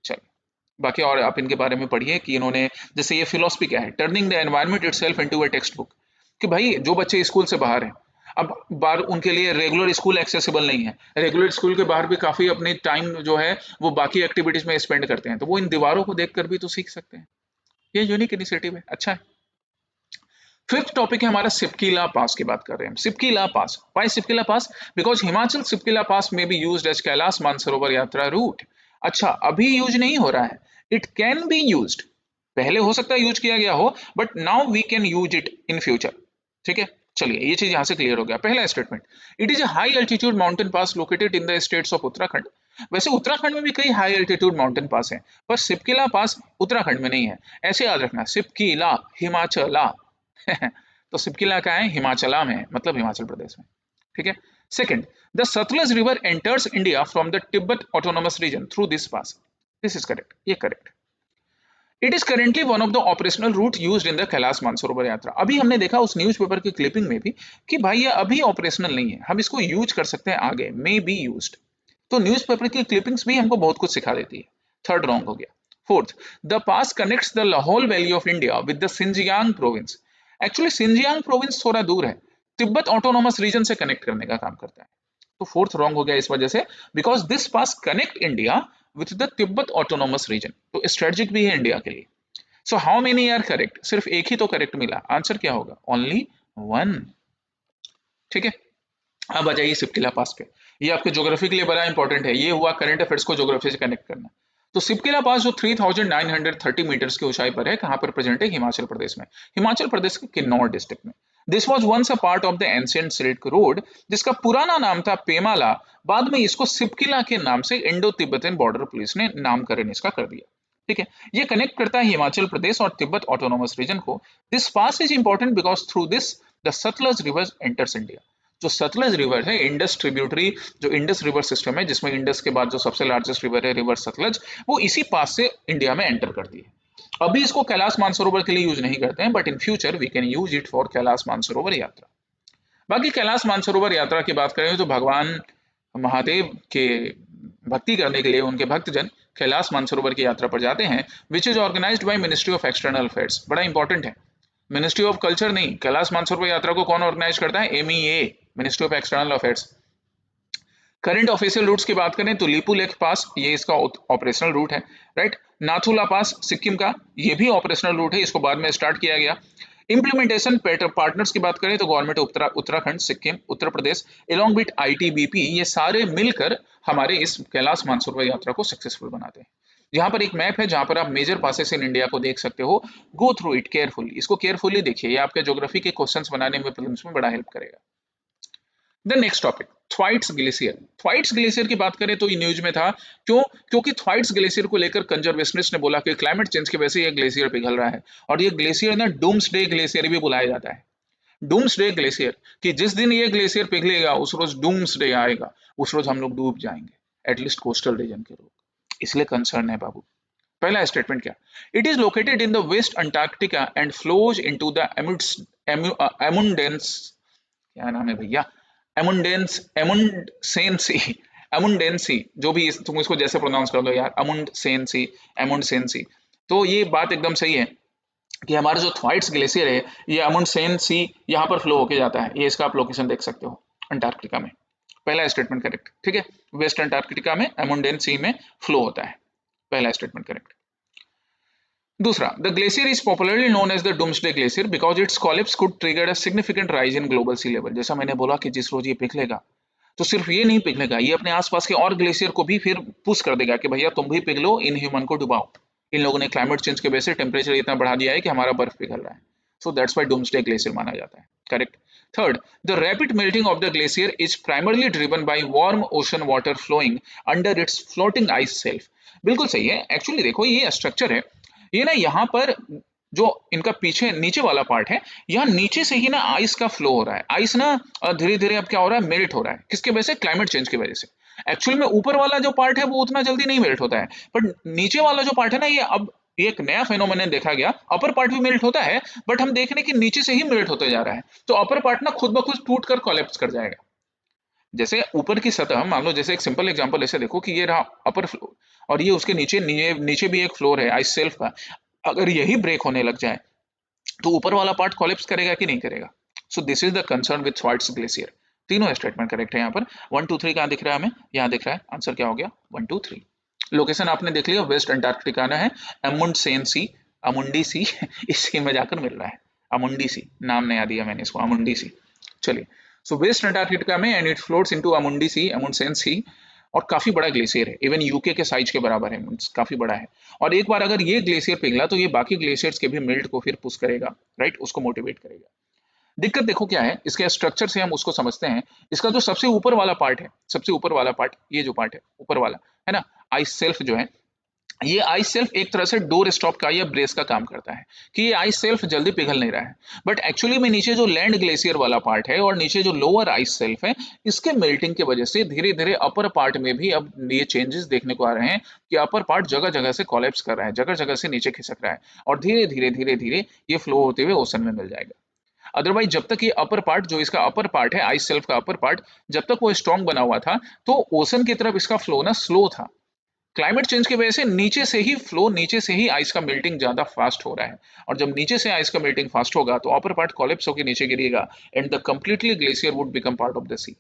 चलिए बाकी और आप इनके बारे में पढ़िए कि इन्होंने, जैसे ये फिलॉसफी क्या है, turning the environment itself into a text book. कि भाई जो बच्चे स्कूल से बाहर हैं, अब बाहर उनके लिए रेगुलर स्कूल एक्सेसिबल नहीं है, रेगुलर स्कूल के बाहर भी काफी अपनी टाइम जो है वो बाकी एक्टिविटीज में स्पेंड करते हैं, तो वो इन दीवारों को देखकर भी तो सीख सकते हैं। ये यूनिक इनिशिएटिव है, अच्छा है। फिफ्थ टॉपिक है हमारा सिपकीला पास की बात कर रहे हैं। सिपकीला पास, why Shipkila pass? Because Himachal Shipkila पास में be used as Kailash Mansarovar यात्रा रूट। अच्छा, अभी यूज नहीं हो रहा है, इट कैन बी यूज्ड, पहले हो सकता है यूज किया गया हो, but now we can use it in future. ठीक है, चलिए ये चीज यहां से क्लियर हो गया। पहला statement, it is a high altitude mountain pass located in the states of Uttarakhand. वैसे उत्तराखंड में भी कई हाई अल्टीट्यूड माउंटेन पास हैं, पर सिपकिला पास उत्तराखंड में नहीं है। ऐसे याद रखना, सिपकिला हिमाचला तो सिपकिला का है, हिमाचला में है, मतलब हिमाचल प्रदेश में। ठीक है। Second, the Sutlej river enters India from the Tibet autonomous region through this pass. This is correct, ये correct. It is currently one of the operational route used in the Kailash Mansarovar yatra. अभी हमने देखा उस न्यूज़पेपर की क्लिपिंग में भी कि भाई ये अभी ऑपरेशनल नहीं है, हम इसको यूज कर सकते हैं आगे, मे बी यूज्ड। तो न्यूज़पेपर की क्लिपिंग्स भी हमको बहुत कुछ सिखा देती है। थर्ड रॉन्ग हो गया। Fourth, the pass connects the Lahaul valley of India with the Xinjiang province. Actually Xinjiang province थोड़ा दूर है, तिब्बत ऑटोनोमस रीजन से कनेक्ट करने का काम करता है। तो फोर्थ रॉन्ग हो गया इस वजह से, because this pass connect India with the Tibet autonomous region, तो स्ट्रेटेजिक भी है इंडिया के लिए। So how many are correct, सिर्फ एक ही तो करेक्ट मिला, आंसर क्या होगा, ओनली वन। ठीक है। अब आ जाइए सिपकिला पास पे, ये आपके ज्योग्राफी के लिए बड़ा इंपॉर्टेंट है, ये हुआ करंट अफेयर्स को ज्योग्राफी से कनेक्ट करना। तो सिपकिला पास जो 3930 मीटर्स की ऊंचाई पर है, कहां पर प्रेजेंट है, हिमाचल प्रदेश में, हिमाचल प्रदेश के किन्नौर डिस्ट्रिक्ट में। This was once a part of the ancient silk road, जिसका पुराना नाम था पेमाला। बाद में इसको सिपकिला के नाम से इंडो तिब्बतन बॉर्डर पुलिस ने नामकरण इसका कर दिया। ठीक है, ये कनेक्ट करता है हिमाचल प्रदेश और तिब्बत ऑटोनोमस रीजन को। This pass is important because through this the Sutlej river enters India. जो सतलज रिवर है, इंडस ट्रिब्यूटरी, जो इंडस रिवर सिस्टम है, जिसमें इंडस के बाद जो सबसे लार्जेस्ट रिवर है रिवर सतलज, वो इसी पास से इंडिया में एंटर करती है। अभी इसको कैलाश मानसरोवर के लिए यूज नहीं करते हैं, but in future we can use it for Kailash Mansarovar Yatra. बाकी कैलाश मानसरोवर यात्रा की बात करें तो भगवान महादेव के भक्ति करने के लिए उनके भक्तजन कैलाश मानसरोवर की यात्रा पर जाते हैं, which is organised by ministry of external affairs. बड़ा इंपॉर्टेंट है, मिनिस्ट्री ऑफ कल्चर नहीं, कैलाश मानसरोवर यात्रा को कौन ऑर्गेनाइज करता है, MEA, ministry of external affairs. Current official routes की बात करें तो लिपू लेक पास, ये इसका ऑपरेशनल रूट है, राइट। नाथुला पास सिक्किम का, ये भी ऑपरेशनल रूट है, इसको बाद में स्टार्ट किया गया। इम्प्लीमेंटेशन पार्टनर्स की बात करें तो government Uttarakhand, Sikkim, Uttar Pradesh, along with ITBP, ये सारे मिलकर हमारे इस कैलाश मानसरोवर यात्रा को सक्सेसफुल बनाते हैं। यहाँ पर एक मैप है जहां पर आप मेजर पासेस इन इंडिया को देख सकते हो, गो थ्रू इट केयरफुली, इसको केयरफुली देखिए, ये आपके ज्योग्राफी के क्वेश्चंस बनाने में प्रीलिम्स में बड़ा हेल्प करेगा। The next topic, Thwaites glacier. Thwaites glacier की बात करें तो ये न्यूज में था, क्यों, क्योंकि थ्वाइट्स ग्लेशियर को लेकर कंजर्वेशनिस्ट ने बोला कि क्लाइमेट चेंज की वजह से ये ग्लेशियर पिघल रहा है, और ये ग्लेशियर ना डूम्सडे ग्लेशियर भी बुलाया जाता है। डूम्सडे ग्लेशियर, कि जिस दिन ये ग्लेशियर पिघलेगा उस रोज डूम्सडे आएगा, उस रोज हम लोग डूब जाएंगे, एटलीस्ट कोस्टल रीजन के लोग, इसलिए कंसर्न है बाबू। पहला स्टेटमेंट क्या, it is located in the west Antarctica and flows into the Amundsen, क्या नाम है भैया, एमुंडसेन सी, एमुंडेन सी, जो भी तुम इसको जैसे प्रोनाउंस कर दो यार, एमुंडसेन सी। तो ये बात एकदम सही है कि हमारा जो थ्वाइट्स ग्लेशियर है, ये अमुंडसेन सी यहाँ पर फ्लो होके जाता है, ये इसका आप लोकेशन देख सकते हो अंटार्कटिका में। पहला स्टेटमेंट करेक्ट, ठीक है, वेस्ट अंटार्कटिका में अमुंडेन सी में फ्लो होता है, पहला स्टेटमेंट करेक्ट। दूसरा, the glacier is popularly known as the doomsday glacier because its collapse could trigger a significant rise in global sea level. जैसा मैंने बोला कि जिस रोज ये पिघलेगा, तो सिर्फ ये नहीं पिघलेगा, ये अपने आसपास के और ग्लेशियर को भी फिर पुश कर देगा कि भैया तुम भी पिघलो, इन ह्यूमन को डुबाओ। इन लोगों ने क्लाइमेट चेंज की वजह से टेम्परेचर इतना बढ़ा दिया है कि हमारा बर्फ पिघल रहा है, so that's why doomsday glacier माना जाता है, correct. Third, the rapid melting of the glacier is primarily driven by warm ocean water flowing under its floating ice shelf. बिल्कुल सही है, एक्चुअली देखो ये स्ट्रक्चर है, ये ना यहाँ पर जो इनका पीछे नीचे वाला पार्ट है, यहाँ नीचे से ही ना आइस का फ्लो हो रहा है, आइस ना धीरे धीरे अब क्या हो रहा है, मेल्ट हो रहा है, किसके वजह से, क्लाइमेट चेंज की वजह से। एक्चुअल में ऊपर वाला जो पार्ट है वो उतना जल्दी नहीं मेल्ट होता है, बट नीचे वाला जो पार्ट है ना, ये अब ये एक नया फेनोमेनन देखा गया, अपर पार्ट भी मेल्ट होता है, बट हम देख रहे हैं कि नीचे से ही मेल्ट होते जा रहा है, तो अपर पार्ट ना खुद ब खुद टूट कर कोलैप्स कर जाएगा। जैसे ऊपर की सतह मान लो, जैसे एक सिंपल एग्जांपल ऐसे देखो कि ये रहा अपर फ्लोर, और ये उसके नीचे नीचे भी एक फ्लोर है आइस सेल्फ का, अगर यही ब्रेक होने लग जाए तो ऊपर वाला पार्ट कोलैप्स करेगा कि नहीं करेगा। So this is the concern with Thwaites glacier. तीनों स्टेटमेंट करेक्ट है यहाँ पर। 1 2 3 कहाँ दिख रहा है हमें, यहाँ दिख रहा है, आंसर क्या हो गया 1 2 3। लोकेशन आपने देख लिया, वेस्ट अंटार्कटिका है, अमुंडसेन सी, अमुंडी सी इसी में जाकर मिल रहा है, अमुंडी सी नाम नया दिया मैंने इसको, अमुंडी सी। चलिए, सो वेस्ट अंटार्कटिका में and it floats into Amundsen sea, Amundsen sea, और काफी बड़ा ग्लेशियर है, इवन यूके के साइज के बराबर है, मीन्स काफी बड़ा है। और एक बार अगर ये ग्लेशियर पिघला तो ये बाकी ग्लेशियर्स के भी मेल्ट को फिर पुश करेगा, राइट, उसको मोटिवेट करेगा। दिक्कत देखो क्या है, इसके स्ट्रक्चर से हम उसको समझते हैं। इसका जो सबसे ऊपर वाला पार्ट है, सबसे ऊपर वाला पार्ट, ये जो पार्ट है ऊपर वाला, है ना, आइस सेल्फ जो है, ये आइस सेल्फ एक तरह से डोर स्टॉप का या ब्रेस का काम करता है कि ये आइस सेल्फ जल्दी पिघल नहीं रहा है। बट एक्चुअली में नीचे जो लैंड ग्लेशियर वाला पार्ट है और नीचे जो लोअर आइस सेल्फ है, इसके मेल्टिंग की वजह से धीरे धीरे अपर पार्ट में भी अब ये चेंजेस देखने को आ रहे हैं कि अपर पार्ट जगह जगह से कोलैप्स कर रहा है, जगह जगह से नीचे खिसक रहा है, और धीरे धीरे ये फ्लो होते हुए ओशन में मिल जाएगा। अदरवाइज जब तक ये अपर पार्ट, जो इसका अपर पार्ट है, आइस सेल्फ का अपर पार्ट, जब तक वो स्ट्रॉन्ग बना हुआ था, तो ओशन की तरफ इसका फ्लो ना स्लो था। क्लाइमेट चेंज की वजह से नीचे से ही फ्लो, नीचे से ही आइस का मेल्टिंग ज्यादा फास्ट हो रहा है, और जब नीचे से आइस का मेल्टिंग फास्ट होगा तो अपर पार्ट कोलैप्स होकर नीचे गिरेगा, and the completely glacier would become part of the sea.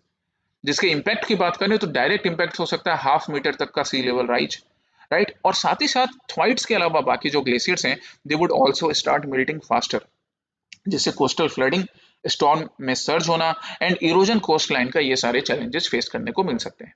जिसके इम्पैक्ट की बात करें तो डायरेक्ट इम्पैक्ट हो सकता है 1/2 मीटर तक का सी लेवल राइज, राइट। और साथ ही साथ थ्वाइट्स के अलावा बाकी जो ग्लेशियर्स हैं, they would also start melting faster, जिससे कोस्टल फ्लडिंग, स्टॉर्म में सर्ज होना एंड इरोजन कोस्ट लाइन का, ये सारे चैलेंजेस फेस करने को मिल सकते हैं।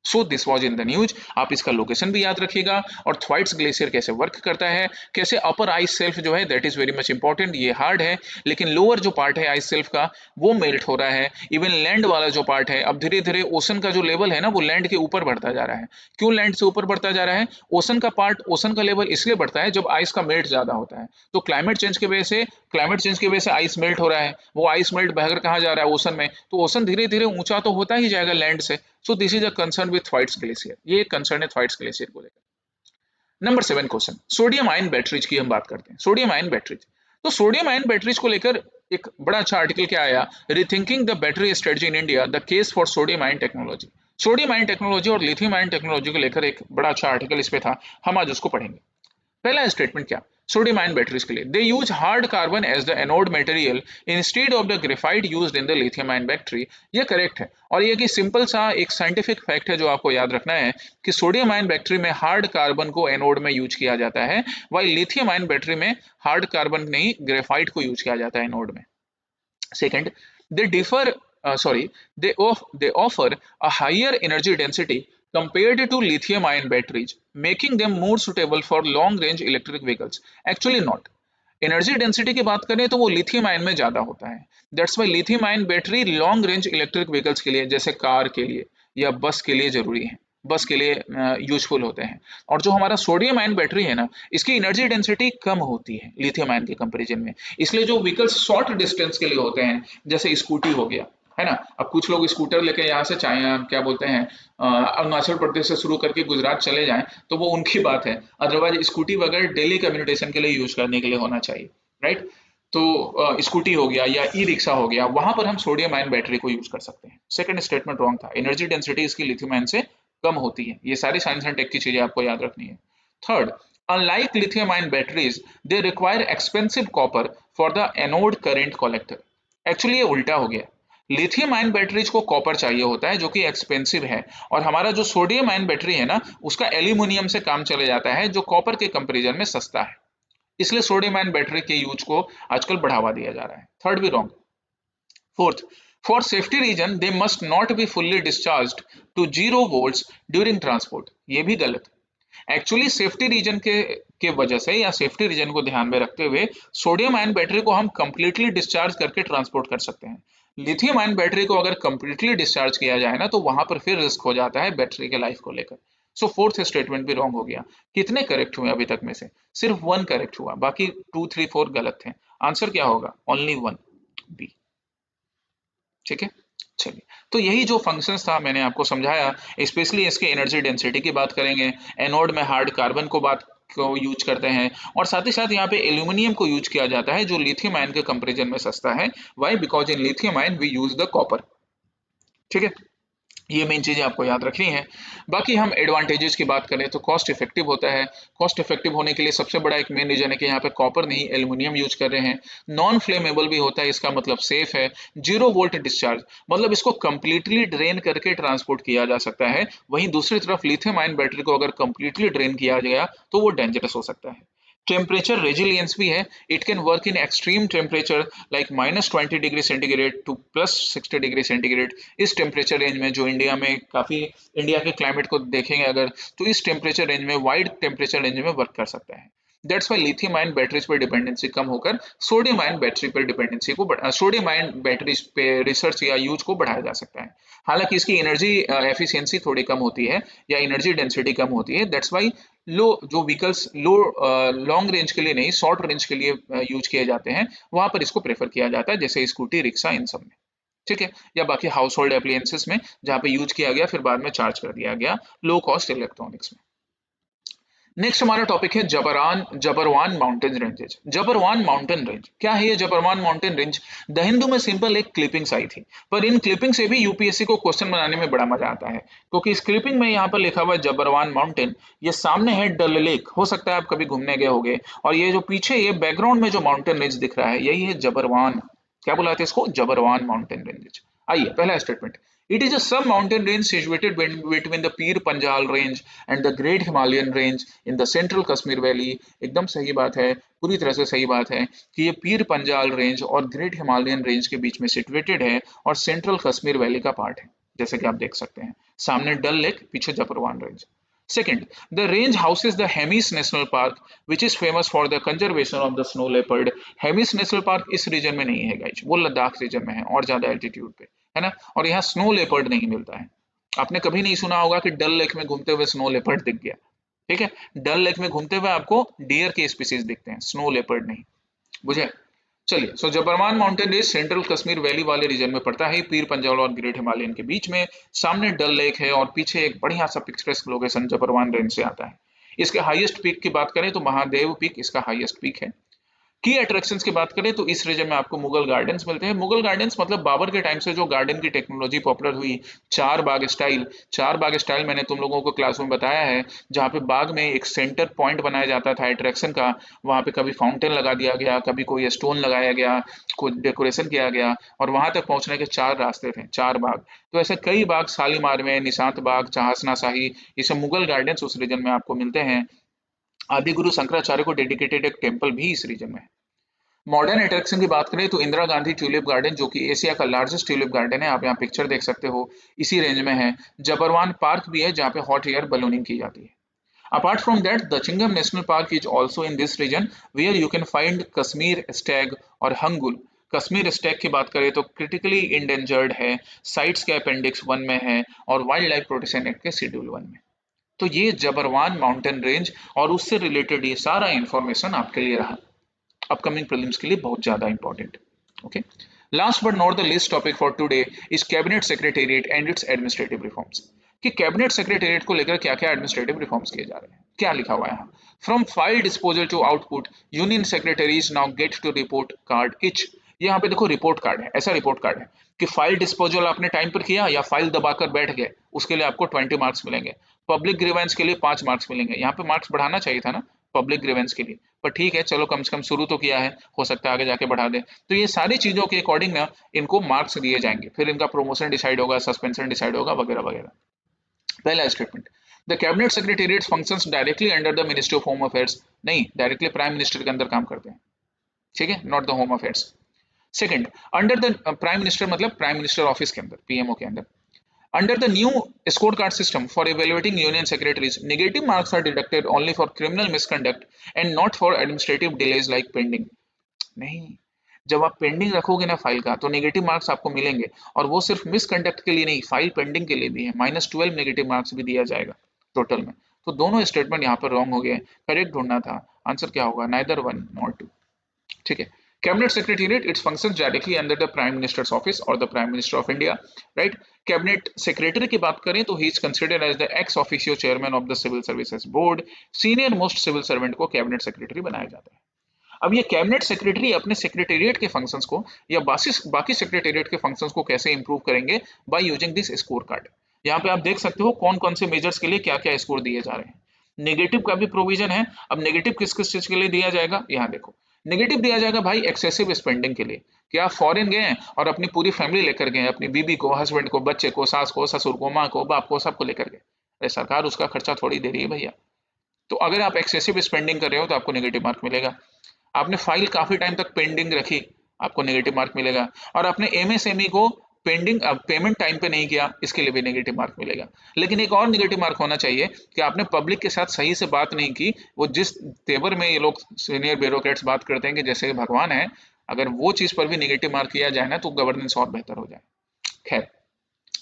So this was in the news. आप इसका लोकेशन भी याद रखिएगा, और थ्वाइट्स ग्लेशियर कैसे वर्क करता है, कैसे अपर आइस सेल्फ जो है that is very much important, ये हार्ड है, लेकिन लोअर जो पार्ट है आइस सेल्फ का वो मेल्ट हो रहा है। इवन लैंड वाला जो पार्ट है, अब धीरे धीरे ओशन का जो लेवल है ना, वो लैंड के ऊपर बढ़ता जा रहा है। क्यों लैंड से ऊपर बढ़ता जा रहा है? ओशन का पार्ट, ओशन का लेवल इसलिए बढ़ता है जब आइस का मेल्ट ज्यादा होता है। तो क्लाइमेट चेंज की वजह से, आइस मेल्ट हो रहा है, वो आइस मेल्ट बहकर कहाँ जा रहा है? ओशन में। तो ओशन धीरे धीरे ऊंचा तो होता ही जाएगा लैंड से। So this is a concern with Thwaites glacier, ये एक कंसर्न है थ्वाइट्स ग्लेशियर को लेकर। Number 7 question, sodium ion batteries की हम बात करते हैं। सोडियम आयन बैटरीज, तो सोडियम आयन बैटरीज को लेकर एक बड़ा अच्छा आर्टिकल क्या आया, rethinking the battery strategy in India, the case for sodium ion technology. Sodium ion technology और लिथियम आयन टेक्नोलॉजी को लेकर एक बड़ा अच्छा आर्टिकल इस पे था, हम आज उसको पढ़ेंगे। पहला स्टेटमेंट क्या, सोडियम आयन बैटरीज के लिए, they use hard carbon as the anode material instead of the graphite used in the lithium ion battery. ये करेक्ट है, और ये कि सिंपल सा एक साइंटिफिक फैक्ट है जो आपको याद रखना है कि सोडियम आयन बैटरी में हार्ड कार्बन को एनोड में यूज किया जाता है, वही लिथियम आयन बैटरी में हार्ड कार्बन नहीं, ग्रेफाइट को यूज किया जाता है एनोड में। Second, they differ, they offer a higher energy density compared to lithium ion batteries, making them more suitable for long range electric vehicles. Actually not. Energy density की बात करें तो वो लिथियम आयन में ज्यादा होता है, that's why lithium ion battery long range electric vehicles के लिए, जैसे कार के लिए या बस के लिए जरूरी है, बस के लिए यूजफुल होते हैं। और जो हमारा सोडियम आयन बैटरी है ना, इसकी एनर्जी डेंसिटी कम होती है लिथियम आयन के कंपैरिजन में, इसलिए जो व्हीकल्स शॉर्ट डिस्टेंस के लिए होते हैं, जैसे स्कूटी हो गया, है ना, अब कुछ लोग स्कूटर लेके यहाँ से चाहे क्या बोलते हैं, अरुणाचल प्रदेश से शुरू करके गुजरात चले जाएं तो वो उनकी बात है, अदरवाइज स्कूटी वगैरह डेली कम्युनिकेशन के लिए यूज करने के लिए होना चाहिए, राइट। तो स्कूटी हो गया या ई रिक्शा हो गया, वहां पर हम सोडियम आयन बैटरी को यूज कर सकते हैं। सेकंड स्टेटमेंट रॉन्ग था, एनर्जी डेंसिटी इसकी लिथियम आयन से कम होती है। ये सारी साइंस एंड टेक की चीजें आपको याद रखनी है। Third, unlike lithium ion batteries, they require expensive copper for the anode current collector. Actually ये उल्टा हो गया, लिथियम आयन बैटरीज को कॉपर चाहिए होता है जो कि एक्सपेंसिव है, और हमारा जो सोडियम आयन बैटरी है ना, उसका एल्यूमिनियम से काम चले जाता है जो कॉपर के कंपैरिजन में सस्ता है। इसलिए सोडियम आयन बैटरी के यूज को आजकल बढ़ावा दिया जा रहा है। थर्ड भी wrong. Fourth, for safety reason they must not be fully discharged to 0 volts during transport. ये भी गलत। एक्चुअली सेफ्टी रीजन के वजह से या सेफ्टी रीजन को ध्यान में रखते हुए सोडियम आयन बैटरी को हम कंप्लीटली डिस्चार्ज करके ट्रांसपोर्ट कर सकते हैं। लिथियम आयन बैटरी को अगर कंप्लीटली डिस्चार्ज किया जाए ना, तो वहां पर फिर रिस्क हो जाता है बैटरी के लाइफ को लेकर। सो फोर्थ स्टेटमेंट भी रॉन्ग हो गया। कितने करेक्ट हुए अभी तक में से? सिर्फ 1 करेक्ट हुआ, बाकी 2, 3, 4 गलत थे। आंसर क्या होगा? Only 1, B. ठीक है, चलिए, तो यही जो फंक्शंस था मैंने आपको समझाया, स्पेशली इसके एनर्जी डेंसिटी की बात करेंगे, एनोड में हार्ड कार्बन को यूज करते हैं, और साथ ही साथ यहाँ पे एल्यूमिनियम को यूज किया जाता है जो लिथियम आयन के कंपैरिजन में सस्ता है। Why? Because in lithium ion we use the copper. ठीक है, ये मेन चीजें आपको याद रखनी है। बाकी हम एडवांटेजेस की बात करें तो कॉस्ट इफेक्टिव होता है। कॉस्ट इफेक्टिव होने के लिए सबसे बड़ा एक मेन रीजन है कि यहाँ पे कॉपर नहीं एल्युमिनियम यूज कर रहे हैं। नॉन फ्लेमेबल भी होता है, इसका मतलब सेफ है। 0 वोल्ट डिस्चार्ज, मतलब इसको कंप्लीटली ड्रेन करके ट्रांसपोर्ट किया जा सकता है। वहीं दूसरी तरफ लिथियम आयन बैटरी को अगर कंप्लीटली ड्रेन किया गया तो वो डेंजरस हो सकता है। टेम्परेचर रेजिलियंस भी है, it can work in extreme temperature like -20 degree centigrade to +60 degree centigrade. इस टेम्परेचर रेंज में जो इंडिया में काफ़ी, इंडिया के क्लाइमेट को देखेंगे अगर, तो इस टेम्परेचर रेंज में, वाइड टेम्परेचर रेंज में वर्क कर सकता है। That's why lithium ion batteries पर डिपेंडेंसी कम होकर सोडियम आयन बैटरी पर डिपेंडेंसी को, सोडियम आयन बैटरीज पे रिसर्च या यूज को बढ़ाया जा सकता है। हालांकि इसकी एनर्जी एफिशिएंसी थोड़ी कम होती है या एनर्जी डेंसिटी कम होती है। दैट्स वाई लो जो व्हीकल्स लो लॉन्ग रेंज के लिए नहीं, शॉर्ट रेंज के लिए यूज किए जाते हैं, वहां पर इसको प्रेफर किया जाता है, जैसे स्कूटी, रिक्शा, इन सब में। ठीक है, या बाकी हाउस होल्ड एप्लियंसेस में जहाँ पे यूज किया गया फिर बाद में चार्ज कर दिया गया, लो कॉस्ट इलेक्ट्रॉनिक्स में। नेक्स्ट हमारा टॉपिक है जबरवान माउंटेन रेंजेस। जबरवान माउंटेन रेंज क्या है? ये जबरवान माउंटेन रेंज द हिंदू में सिंपल एक क्लिपिंग्स आई थी, पर इन क्लिपिंग से भी यूपीएससी को क्वेश्चन बनाने में बड़ा मजा आता है, क्योंकि इस क्लिपिंग में यहाँ पर लिखा हुआ है जबरवान माउंटेन, ये सामने है डल लेक, हो सकता है आप कभी घूमने गए होंगे, और ये जो पीछे ये बैकग्राउंड में जो माउंटेन रेंज दिख रहा है यही है जबरवान, क्या बुलाते हैं इसको? जबरवान माउंटेन रेंजेस। आइए पहला statement, it is a some mountain range situated between the Pir Panjal range and the Great Himalayan range in the central Kashmir Valley। एकदम सही बात है, पूरी तरह से सही बात है कि ये पीर पंजाल रेंज और ग्रेट हिमालयन रेंज के बीच में सिचुएटेड है और सेंट्रल कश्मीर वैली का पार्ट है, जैसे कि आप देख सकते हैं सामने डल लेक, पीछे जफरवान range. Second, the range houses the Hemis National Park, which is famous for the conservation of the snow leopard। Hemis national park इस रीजन में नहीं है गाइज, वो लद्दाख रीजन में है और ज्यादा एल्टीट्यूड पे है ना, और यहाँ स्नो लेपर्ड नहीं मिलता है। आपने कभी नहीं सुना होगा कि डल लेक में घूमते हुए स्नो लेपर्ड दिख गया। ठीक है, डल लेक में घूमते हुए आपको डियर के स्पीसीज दिखते हैं, स्नो लेपर्ड नहीं। बुझे? चलिए, so Zabarwan mountain range central Kashmir valley वाले रीजन में पड़ता है, पीर पंजाल और ग्रेट हिमालयन के बीच में, सामने डल लेक है और पीछे एक बढ़िया सा पिक्चरेस्क लोकेशन जबरवान रेंज से आता है। इसके हाईएस्ट पीक की बात करें तो महादेव पीक इसका हाईएस्ट पीक है। की अट्रैक्शंस की बात करें तो इस रीजन में आपको मुगल गार्डन्स मिलते हैं। मुगल गार्डन्स मतलब बाबर के टाइम से जो गार्डन की टेक्नोलॉजी पॉपुलर हुई, चार बाग स्टाइल। चार बाग स्टाइल मैंने तुम लोगों को क्लास में बताया है, जहाँ पे बाग में एक सेंटर पॉइंट बनाया जाता था अट्रैक्शन का, वहाँ पे कभी फाउंटेन लगा दिया गया, कभी कोई स्टोन लगाया गया, कुछ डेकोरेशन किया गया, और वहां तक पहुंचने के चार रास्ते थे, चार बाग। तो ऐसे कई बाग शालीमार में, निशांत बाग, चहासना शाही, ये सब मुगल गार्डन्स उस रीजन में आपको मिलते हैं। आदि गुरु शंकराचार्य को डेडिकेटेड एक टेम्पल भी इस रीजन में है। मॉडर्न अट्रैक्शन की बात करें तो इंदिरा गांधी ट्यूलिप गार्डन, जो कि एशिया का लार्जेस्ट ट्यूलिप गार्डन है, आप यहाँ पिक्चर देख सकते हो, इसी रेंज में है। जबरवान पार्क भी है जहाँ पे हॉट एयर बलूनिंग की जाती है। अपार्ट फ्रॉम दैट द चिंगम national park is also in this region where you can find Kashmir stag और हंगुल। कश्मीर स्टैग की बात करें तो क्रिटिकली इंडेंजर्ड है, साइट्स के अपेंडिक्स 1 में है और वाइल्ड लाइफ प्रोटेक्शन एक्ट के शेड्यूल 1 में। तो ये जबरवान माउंटेन रेंज और उससे रिलेटेड ये सारा इंफॉर्मेशन आपके लिए रहा, अपकमिंग प्रीलिम्स के लिए बहुत ज्यादा important. Okay, last but not the least topic for today is cabinet secretariat and it's administrative reforms. कि कैबिनेट सेक्रेटेरिएट को लेकर क्या क्या एडमिनिस्ट्रेटिव रिफॉर्म्स किए जा रहे हैं, क्या लिखा हुआ है यहाँ। From file disposal to output, union secretaries now get to report card each. यहाँ पे देखो रिपोर्ट कार्ड है, ऐसा रिपोर्ट कार्ड है कि फाइल डिस्पोजल आपने टाइम पर किया या फाइल दबाकर बैठ गए, उसके लिए आपको 20 मार्क्स मिलेंगे। पब्लिक ग्रीवेंस के लिए 5 मार्क्स मिलेंगे। यहाँ पे मार्क्स बढ़ाना चाहिए था ना पब्लिक ग्रीवेंस के लिए, पर ठीक है, चलो कम से कम शुरू तो किया है, हो सकता है आगे जाके बढ़ा दे। तो ये सारी चीजों के अकॉर्डिंग ना इनको मार्क्स दिए जाएंगे, फिर इनका प्रमोशन डिसाइड होगा, सस्पेंशन डिसाइड होगा, वगैरह वगैरह। पहला statement, the cabinet secretariat functions directly under the ministry of home affairs. नहीं, डायरेक्टली प्राइम मिनिस्टर के अंदर काम करते हैं। ठीक है, not the home affairs. Second, under the prime minister मतलब प्राइम मिनिस्टर ऑफिस के अंदर, पीएमओ के अंदर। Under the new scorecard system for evaluating union secretaries, negative marks are deducted only for criminal misconduct and not for administrative delays like pending। नहीं, जब आप pending रखोगे ना फाइल का, तो नेगेटिव मार्क्स आपको मिलेंगे, और वो सिर्फ मिसकंडक्ट के लिए नहीं, फाइल पेंडिंग के लिए भी है, -12 नेगेटिव मार्क्स भी दिया जाएगा टोटल में। तो दोनों स्टेटमेंट यहाँ पर रॉन्ग हो गए, करेक्ट ढूंढना था। आंसर क्या होगा? Neither one nor two. ठीक है, cabinet secretariat its functions directly under the prime minister's office और the prime minister of India, right. Cabinet secretary की बात करें तो he is considered as the ex officio chairman of the civil services board. Senior most civil servant को cabinet secretary बनाया जाता है। अब ये कैबिनेट सेक्रेटरी अपने सेक्रेटेरिएट के फंक्शंस को या बाकी सेक्रेटेरिएट के फंक्शंस को कैसे इंप्रूव करेंगे? By using this score card. यहाँ पे आप देख सकते हो कौन कौन से मेजर्स के लिए क्या क्या स्कोर दिए जा रहे हैं। नेगेटिव का भी प्रोविजन है। अब नेगेटिव किस किस चीज के लिए दिया जाएगा, यहाँ देखो। नेगेटिव दिया जाएगा भाई एक्सेसिव स्पेंडिंग के लिए, कि आप फॉरेन गए और अपनी पूरी फैमिली लेकर गए, अपनी बीबी को, हस्बैंड को, बच्चे को, सास को, ससुर को, माँ को, बाप को, सबको लेकर गए। अरे सरकार उसका खर्चा थोड़ी दे रही है भैया। तो अगर आप एक्सेसिव स्पेंडिंग कर रहे हो तो आपको नेगेटिव मार्क मिलेगा। आपने फाइल काफी टाइम तक पेंडिंग रखी, आपको नेगेटिव मार्क मिलेगा। और आपने एमएसएमई को पेंडिंग पेमेंट टाइम पे नहीं किया, इसके लिए भी नेगेटिव मार्क मिलेगा। लेकिन एक और नेगेटिव मार्क होना चाहिए कि आपने पब्लिक के साथ सही से बात नहीं की। वो जिस तेवर में ये लोग सीनियर ब्यूरोक्रेट्स बात करते हैं कि जैसे भगवान है, अगर वो चीज पर भी नेगेटिव मार्क किया जाए ना तो गवर्नेंस और बेहतर हो जाए। खैर,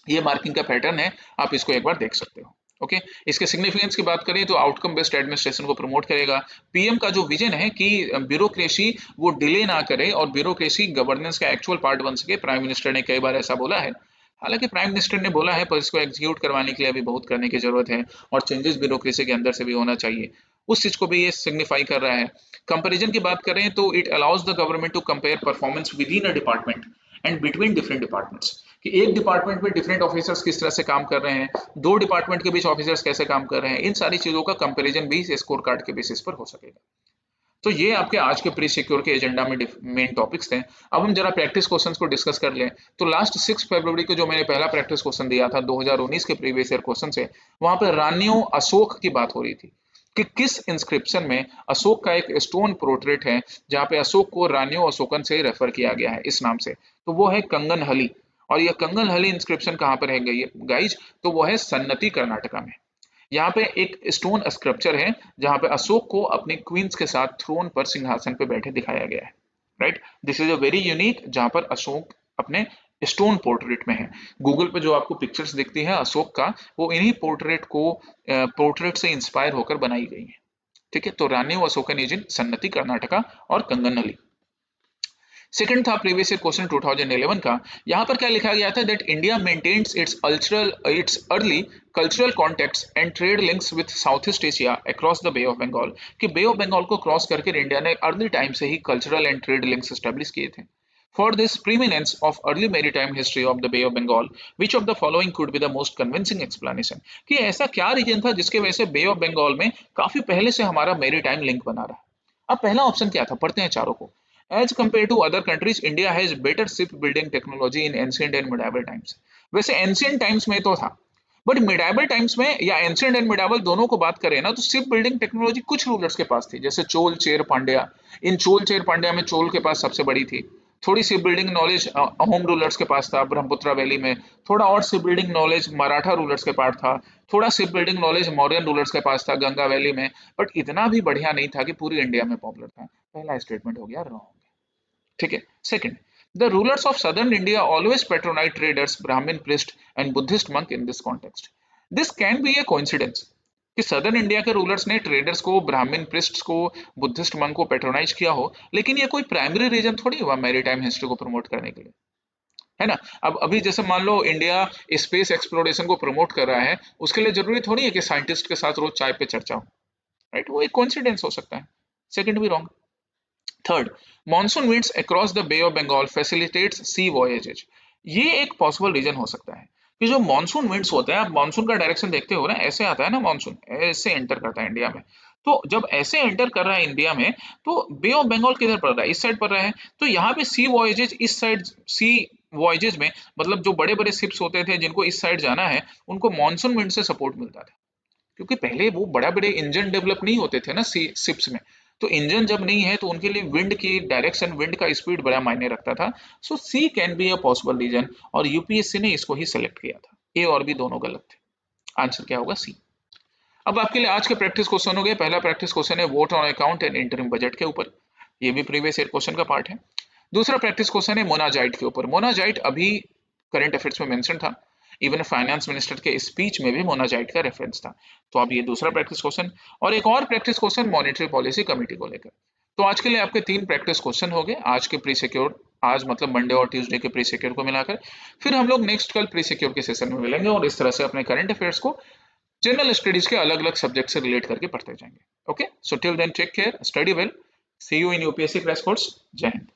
ये मार्किंग का पैटर्न है, आप इसको एक बार देख सकते हो। ओके, इसके सिग्निफिकेंस की बात करें तो आउटकम बेस्ड एडमिनिस्ट्रेशन को प्रमोट करेगा। पीएम का जो विजन है कि ब्यूरोक्रेसी वो डिले ना करे और ब्यूरोक्रेसी गवर्नेंस का एक्चुअल पार्ट बन सके, प्राइम मिनिस्टर ने कई बार ऐसा बोला है। हालांकि प्राइम मिनिस्टर ने बोला है पर इसको एग्जीक्यूट करवाने के लिए अभी बहुत करने की जरूरत है और चेंजेस ब्यूरोक्रेसी के अंदर से भी होना चाहिए। उस चीज को भी ये सिग्निफाई कर रहा है। कंपैरिजन की बात करें तो it allows the government to compare performance within a department and between different departments, कि एक डिपार्टमेंट में डिफरेंट ऑफिसर्स किस तरह से काम कर रहे हैं, दो डिपार्टमेंट के बीच ऑफिसर्स कैसे काम कर रहे हैं, इन सारी चीजों का कंपैरिजन भी इस स्कोर कार्ड के बेसिस पर हो सकेगा। तो ये आपके आज के प्री सिक्योर के एजेंडा में मेन टॉपिक्स थे। अब हम जरा प्रैक्टिस क्वेश्चंस को डिस्कस कर लें। तो लास्ट 6 फरवरी को जो मैंने पहला प्रैक्टिस क्वेश्चन दिया था 2019 के प्रीवियस ईयर क्वेश्चन से, वहां पर रानियों अशोक की बात हो रही थी कि किस इंस्क्रिप्शन में अशोक का एक स्टोन पोर्ट्रेट है जहां पे अशोक को रानियों अशोकन से रेफर किया गया है इस नाम से। तो वो है कंगनहली। और यह कंगनहली इंस्क्रिप्शन कहाँ पर है गाइज? तो वो है सन्नति कर्नाटका में। यहाँ पे एक स्टोन स्क्रप्चर है जहां पे अशोक को अपनी क्वींस के साथ थ्रोन पर सिंहासन पे बैठे दिखाया गया है। Right, this is a very unique, जहां पर अशोक अपने स्टोन पोर्ट्रेट में है। गूगल पे जो आपको पिक्चर्स दिखती है अशोक का, वो इन्हीं पोर्ट्रेट से इंस्पायर होकर बनाई गई है। ठीक है, तो रानी अशोकन इज इन सन्नति कर्नाटका और कंगनहली। सेकंड था प्रीवियस ईयर क्वेश्चन 2011 का। यहां पर क्या लिखा गया था? That India maintains its early cultural contacts and trade links with South East Asia across the bay of Bengal. कि बे ऑफ बंगाल को क्रॉस करके इंडिया ने अर्ली टाइम से ही cultural and trade links establish किए थे। For this preeminence of early maritime history of the Bay of Bengal, which of the following could be the most convincing explanation? कि ऐसा क्या reason था जिसके वजह से बे ऑफ बंगाल में काफी पहले से हमारा मेरीटाइम लिंक बना रहा। अब पहला ऑप्शन क्या था, पढ़ते हैं चारों को। As compared to other countries, India has better shipbuilding technology in ancient and medieval times. वैसे एंशियंट टाइम्स में तो था, बट मिडाइवल टाइम्स में या एंशियंट एंड मिडाइवल दोनों को बात करें ना तो शिप बिल्डिंग टेक्नोलॉजी कुछ रूलर्स के पास थी, जैसे चोल चेर पांड्या। इन चोल चेर पांड्या में चोल के पास सबसे बड़ी थी। थोड़ी ship building knowledge Ahom rulers के पास था ब्रह्मपुत्र वैली में। थोड़ा और ship building knowledge Maratha rulers के पास था। थोड़ा ship building knowledge Mauryan rulers के पास था गंगा वैली में। बट इतना भी बढ़िया नहीं था कि पूरी इंडिया में पॉपुलर था। पहला स्टेटमेंट हो गया रॉन्ग। ठीक है। Second, the rulers of southern India always patronised traders, Brahmin priest and Buddhist monk in this context. This can be a coincidence कि सदर्न इंडिया के रूलर्स ने ट्रेडर्स को, ब्राह्मण प्रिस्ट को, बुद्धिस्ट मंक को पेट्रोनाइज किया हो, लेकिन ये कोई प्राइमरी रीजन थोड़ी हुआ मैरीटाइम हिस्ट्री को प्रमोट करने के लिए, है ना। अब अभी जैसे मान लो इंडिया स्पेस एक्सप्लोरेशन को प्रमोट कर रहा है, उसके लिए जरूरी थोड़ी है कि साइंटिस्ट के साथ रोज चाय पे चर्चा हो। राइट, वो एक कोइंसिडेंस हो सकता है। सेकंड भी wrong. Third, monsoon winds across the bay of Bengal facilitates sea voyages. ये एक पॉसिबल रीजन हो सकता है कि जो मॉनसून विंड्स होते हैं, आप मॉनसून का डायरेक्शन देखते हो ना, ऐसे आता है ना मॉनसून, ऐसे एंटर करता है इंडिया में। तो जब ऐसे एंटर कर रहा है इंडिया में, तो बे ऑफ बंगाल किधर पड़ रहा है? इस साइड पड़ रहा है। तो यहाँ पे सी वॉयेजेज, इस साइड सी वॉयेजेज में मतलब जो बड़े बड़े शिप्स होते थे जिनको इस साइड जाना है, उनको मॉनसून विंड से सपोर्ट मिलता था। क्योंकि पहले वो बड़ा बड़े इंजन डेवलप नहीं होते थे ना सी शिप्स में। तो इंजन जब नहीं है तो उनके लिए विंड की डायरेक्शन, विंड का स्पीड बड़ा मायने रखता था। So sea can be a possible reason, और यूपीएससी ने इसको ही सेलेक्ट किया था। ए और बी दोनों गलत थे। आंसर क्या होगा? सी। अब आपके लिए आज के प्रैक्टिस क्वेश्चन हो गए। पहला प्रैक्टिस क्वेश्चन है vote on account and interim budget के ऊपर। ये भी प्रीवियस ईयर क्वेश्चन का पार्ट है। दूसरा प्रैक्टिस क्वेश्चन है मोनाजाइट के ऊपर। मोनाजाइट अभी करंट अफेयर्स में मेंशन था, इवन फाइनेंस मिनिस्टर के स्पीच में भी मोनाजाइट का रेफरेंस था। तो अब ये दूसरा प्रैक्टिस क्वेश्चन, और एक और practice question monetary policy committee को लेकर। तो आज के लिए आपके 3 प्रैक्टिस क्वेश्चन हो गए आज के प्री सिक्योर, आज मतलब मंडे और ट्यूसडे के प्री सिक्योर को मिलाकर। फिर हम लोग नेक्स्ट कल प्री सिक्योर के सेशन में मिलेंगे और इस तरह से अपने करंट अफेयर्स को जनरल स्टडीज के अलग अलग सब्जेक्ट से रिलेट करके पढ़ते जाएंगे। Okay, so till then take care, study well, see you in UPSC crash course. जय हिंद।